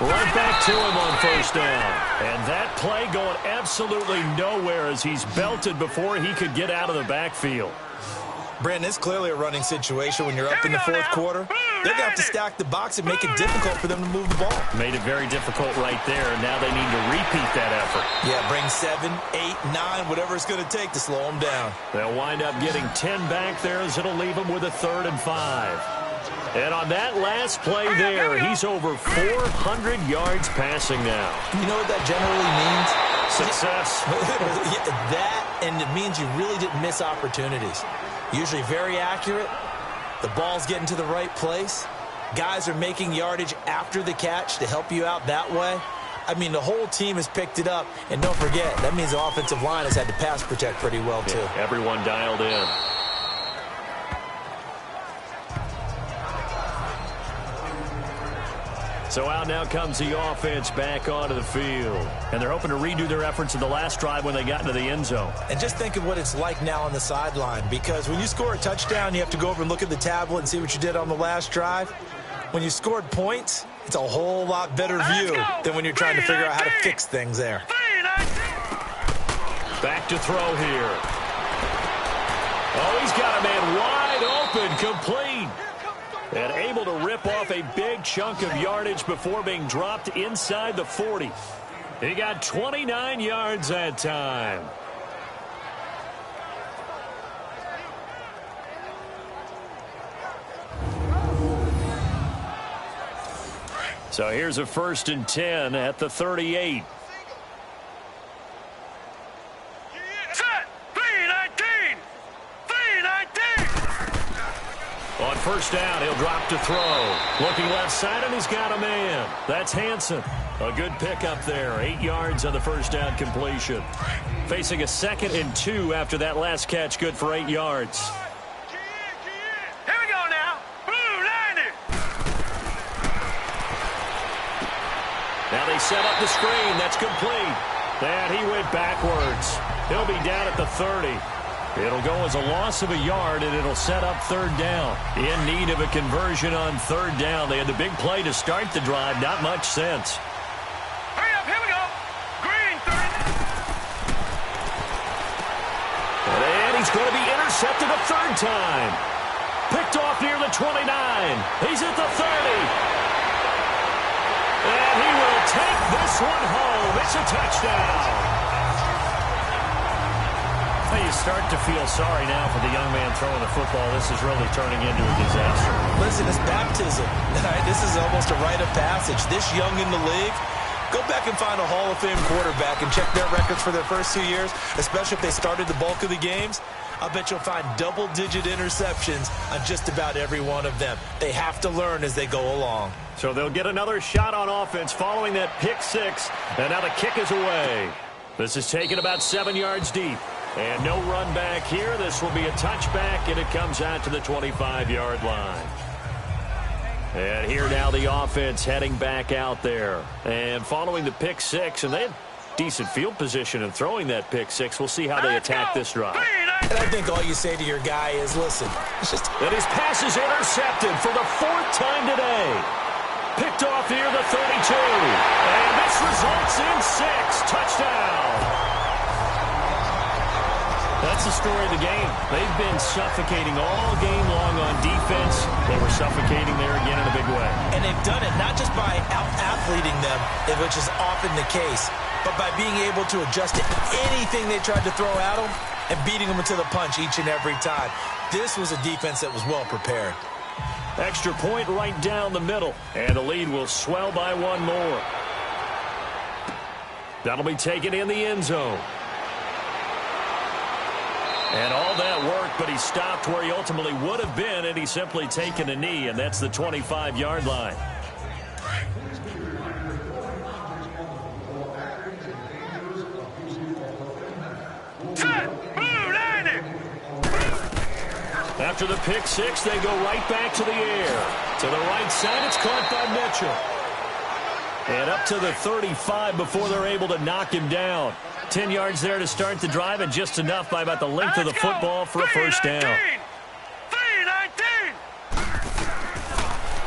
Right back to him on first down. And that play going absolutely nowhere as he's belted before he could get out of the backfield. Brandon, it's clearly a running situation when you're up in the fourth quarter. They're going to have to stack the box and make it difficult for them to move the ball. Made it very difficult right there. Now they need to repeat that effort. Yeah, bring 7, 8, 9, whatever it's going to take to slow them down. They'll wind up getting 10 back there as it'll leave them with a 3rd and 5. And on that last play there, he's over 400 yards passing now. You know what that generally means? Success. That, and it means you really didn't miss opportunities. Usually very accurate. The ball's getting to the right place. Guys are making yardage after the catch to help you out that way. I mean, the whole team has picked it up. And don't forget, that means the offensive line has had to pass protect pretty well, too. Yeah, everyone dialed in. So out now comes the offense back onto the field. And they're hoping to redo their efforts in the last drive when they got into the end zone. And just think of what it's like now on the sideline, because when you score a touchdown, you have to go over and look at the tablet and see what you did on the last drive. When you scored points, it's a whole lot better view than when you're trying to figure out how to fix things there. Back to throw here. Oh, he's got a man wide open, complete. And able to rip off a big chunk of yardage before being dropped inside the 40. He got 29 yards that time. So here's a 1st and 10 at the 38. On 1st down, he'll drop to throw. Looking left side, and he's got a man. That's Hansen. A good pickup there. 8 yards on the 1st down completion. Facing a 2nd and 2 after that last catch. Good for 8 yards. Here we go now. Blue 90. Now they set up the screen. That's complete. And he went backwards. He'll be down at the 30. It'll go as a loss of a yard, and it'll set up 3rd down. In need of a conversion on 3rd down. They had the big play to start the drive. Not much sense. Hurry up, here we go. Green 30. And he's going to be intercepted a 3rd time. Picked off near the 29. He's at the 30. And he will take this one home. It's a touchdown. You start to feel sorry now for the young man throwing the football. This is really turning into a disaster. Listen, it's baptism. This is almost a rite of passage. This young in the league, go back and find a Hall of Fame quarterback and check their records for their first 2 years, especially if they started the bulk of the games. I bet you'll find double-digit interceptions on just about every one of them. They have to learn as they go along. So they'll get another shot on offense following that pick 6, and now the kick is away. This is taken about 7 yards deep. And no run back here. This will be a touchback, and it comes out to the 25-yard line. And here now the offense heading back out there. And following the pick 6, and they had decent field position in throwing that pick 6. We'll see how they attack this drive. And I think all you say to your guy is, listen, it's just... And his pass is intercepted for the 4th time today. Picked off near the 32. And this results in 6. Touchdown. That's the story of the game. They've been suffocating all game long on defense. They were suffocating there again in a big way. And they've done it not just by out-athleting them, which is often the case, but by being able to adjust to anything they tried to throw at them and beating them to the punch each and every time. This was a defense that was well prepared. Extra point right down the middle, and the lead will swell by 1 more. That'll be taken in the end zone. And all that work, but he stopped where he ultimately would have been, and he's simply taken a knee, and that's the 25-yard line. After the pick 6, they go right back to the air. To the right side, it's caught by Mitchell. And up to the 35 before they're able to knock him down. 10 yards there to start the drive, and just enough by about the length of the football for a 1st down.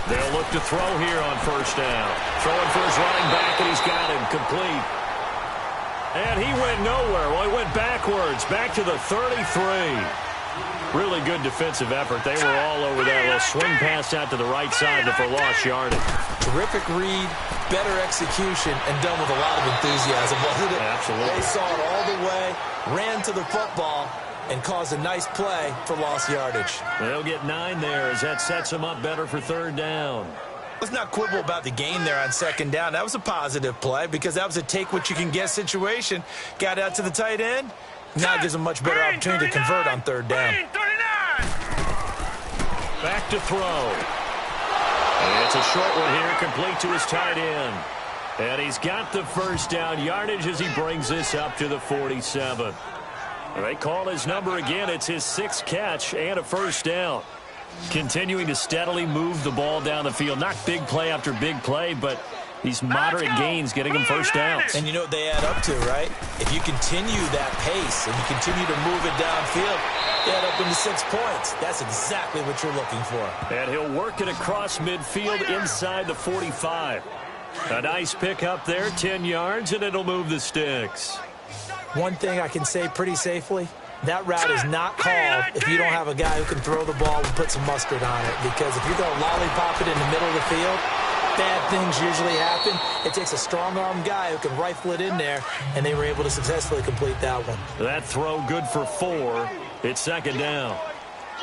They'll look to throw here on 1st down. Throwing for his running back, and he's got him complete. And he went nowhere. Well, he went backwards, back to the 33. Really good defensive effort. They were all over that little swing pass out to the right side before lost yardage. Terrific read, better execution, and done with a lot of enthusiasm, wasn't it? Absolutely. They saw it all the way, ran to the football, and caused a nice play for lost yardage. They'll get 9 there as that sets them up better for 3rd down. Let's not quibble about the gain there on 2nd down. That was a positive play because that was a take-what-you-can-get situation. Got out to the tight end. Now it gives them a much better opportunity to convert on 3rd down. Back to throw. And it's a short one here, complete to his tight end. And he's got the 1st down yardage as he brings this up to the 47. They call his number again. It's his 6th catch and a 1st down. Continuing to steadily move the ball down the field. Not big play after big play, but these moderate gains getting them first downs. And you know what they add up to, right? If you continue that pace and you continue to move it downfield, they add up into 6 points. That's exactly what you're looking for. And he'll work it across midfield inside the 45. A nice pick up there, 10 yards, and it'll move the sticks. One thing I can say pretty safely, that route is not called if you don't have a guy who can throw the ball and put some mustard on it. Because if you're going to lollipop it in the middle of the field, bad things usually happen. It takes a strong-arm guy who can rifle it in there, and they were able to successfully complete that one. That throw good for 4. It's second down.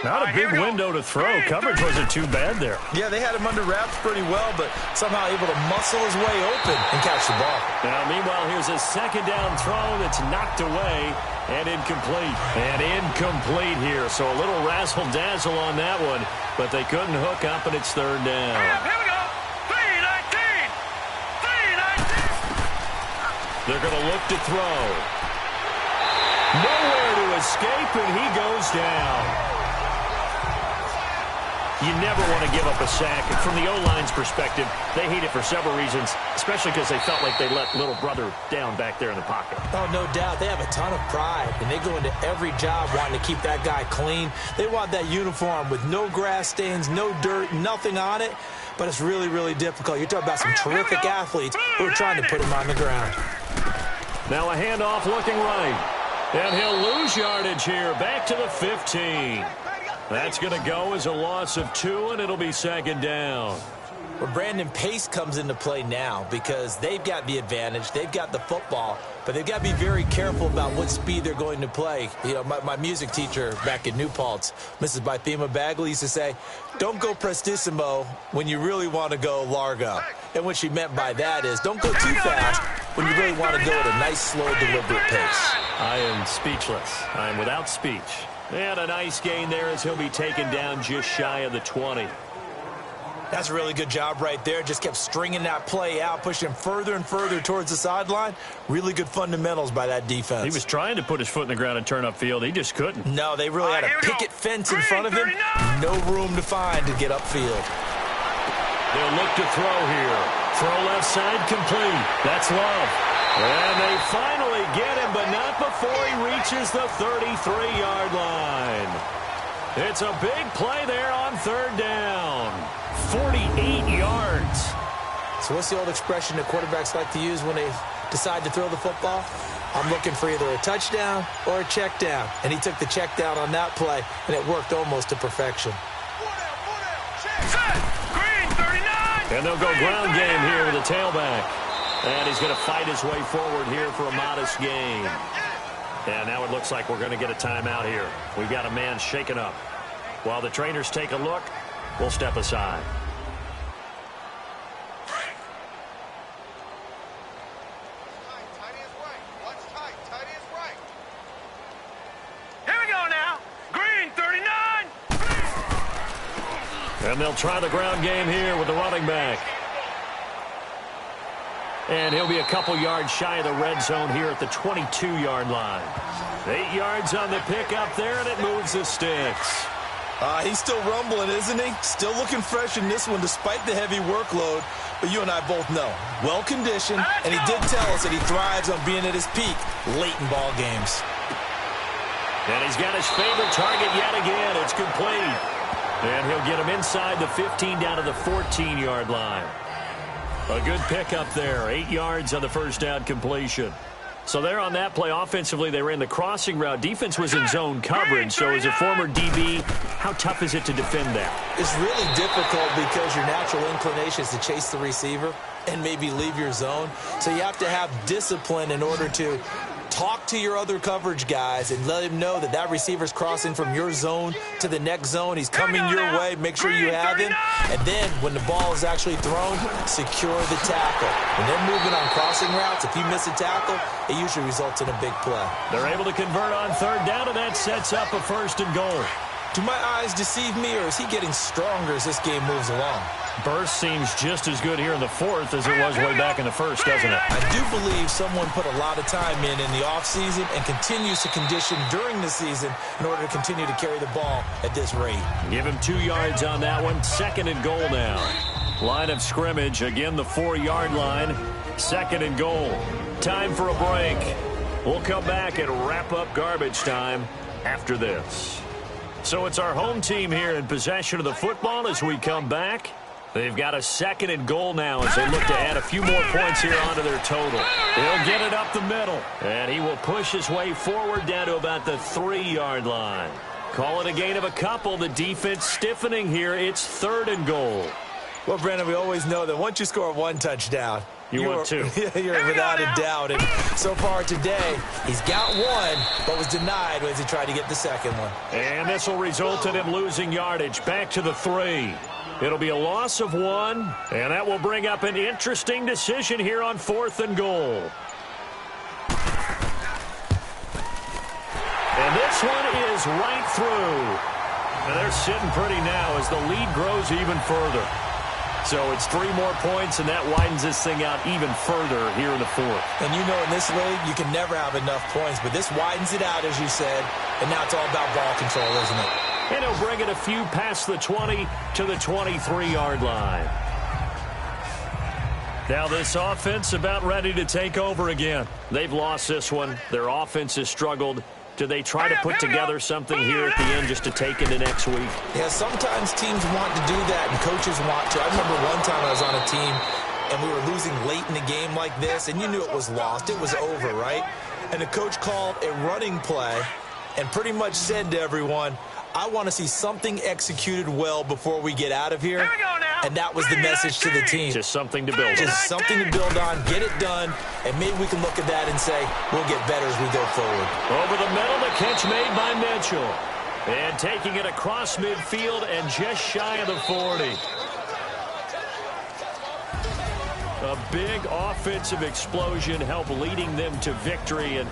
Not a big window to throw. Coverage wasn't too bad there. Yeah, they had him under wraps pretty well, but somehow able to muscle his way open and catch the ball. Now, meanwhile, here's a second down throw that's knocked away and incomplete. And incomplete here, so a little razzle-dazzle on that one, but they couldn't hook up, and it's third down. Here we go. 3-19. 3-19. They're going to look to throw. Nowhere to escape, and he goes down. You never want to give up a sack. From the O-line's perspective, they hate it for several reasons, especially because they felt like they let little brother down back there in the pocket. Oh, no doubt. They have a ton of pride, and they go into every job wanting to keep that guy clean. They want that uniform with no grass stains, no dirt, nothing on it, but it's really, really difficult. You're talking about some terrific athletes who are trying to put him on the ground. Now a handoff looking right. And he'll lose yardage here, back to the 15. That's going to go as a loss of 2, and it'll be second down. Well, Brandon, pace comes into play now because they've got the advantage. They've got the football, but they've got to be very careful about what speed they're going to play. You know, my music teacher back in New Paltz, Mrs. Bythema Bagley, used to say, don't go prestissimo when you really want to go largo. And what she meant by that is don't go too fast when you really want to go at a nice, slow, deliberate pace. I am speechless. I am without speech. And a nice gain there as he'll be taken down just shy of the 20. That's a really good job right there. Just kept stringing that play out, pushing him further and further towards the sideline. Really good fundamentals by that defense. He was trying to put his foot in the ground and turn upfield. He just couldn't. No, they really had a picket fence in front of him. No room to find to get upfield. They'll look to throw here. Throw left side complete. That's Love. And they finally get him, but not before he reaches the 33-yard line. It's a big play there on third down. 48 yards. So what's the old expression that quarterbacks like to use when they decide to throw the football? I'm looking for either a touchdown or a check down. And he took the check down on that play, and it worked almost to perfection. Set. Green 39. And they'll go ground game here with a tailback. And he's going to fight his way forward here for a modest gain. And now it looks like we're going to get a timeout here. We've got a man shaken up. While the trainers take a look, we'll step aside. Here we go now. Green 39. And they'll try the ground game here with the running back. And he'll be a couple yards shy of the red zone here at the 22-yard line. 8 yards on the pickup there, and it moves the sticks. He's still rumbling, isn't he? Still looking fresh in this one despite the heavy workload. But you and I both know, well-conditioned, and he did tell us that he thrives on being at his peak late in ball games. And he's got his favorite target yet again. It's complete. And he'll get him inside the 15 down to the 14-yard line. A good pickup there. 8 yards on the first down completion. So there on that play, offensively, they ran the crossing route. Defense was in zone coverage. So as a former DB, how tough is it to defend that? It's really difficult because your natural inclination is to chase the receiver and maybe leave your zone. So you have to have discipline in order to talk to your other coverage guys and let him know that that receiver's crossing from your zone to the next zone. He's coming your way. Make sure you have him. And then when the ball is actually thrown, secure the tackle. When they're moving on crossing routes, if you miss a tackle, it usually results in a big play. They're able to convert on third down, and that sets up a 1st and goal. Do my eyes deceive me, or is he getting stronger as this game moves along? Burst seems just as good here in the fourth as it was way back in the first, doesn't it? I do believe someone put a lot of time in the offseason and continues to condition during the season in order to continue to carry the ball at this rate. Give him 2 yards on that one. 2nd and goal now. Line of scrimmage, again the 4-yard line. 2nd and goal. Time for a break. We'll come back and wrap up garbage time after this. So it's our home team here in possession of the football as we come back. They've got a 2nd and goal now as they look to add a few more points here onto their total. He'll get it up the middle, and he will push his way forward down to about the 3-yard line. Call it a gain of a couple. The defense stiffening here. It's 3rd and goal. Well, Brandon, we always know that once you score 1 touchdown, you want 2. You're without a doubt. And so far today, he's got 1, but was denied as he tried to get the 2nd one. And this will result in him losing yardage back to the 3. It'll be a loss of 1, and that will bring up an interesting decision here on 4th and goal. And this one is right through. And they're sitting pretty now as the lead grows even further. So it's 3 more points, and that widens this thing out even further here in the 4th. And you know in this league, you can never have enough points, but this widens it out, as you said, and now it's all about ball control, isn't it? And he'll bring it a few past the 20 to the 23-yard line. Now this offense about ready to take over again. They've lost this one. Their offense has struggled. Do they try to put together something here at the end just to take into next week? Yeah, sometimes teams want to do that and coaches want to. I remember one time I was on a team and we were losing late in the game like this, and you knew it was lost. It was over, right? And the coach called a running play and pretty much said to everyone, I want to see something executed well before we get out of here. And that was the message to the team. Just something to build on. Just something to build on, get it done, and maybe we can look at that and say, we'll get better as we go forward. Over the middle, the catch made by Mitchell. And taking it across midfield and just shy of the 40. A big offensive explosion helped leading them to victory. And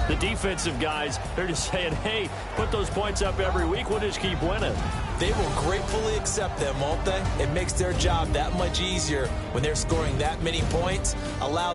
the defensive guys, they're just saying, hey, put those points up every week. We'll just keep winning. They will gratefully accept them, won't they? It makes their job that much easier when they're scoring that many points. Allow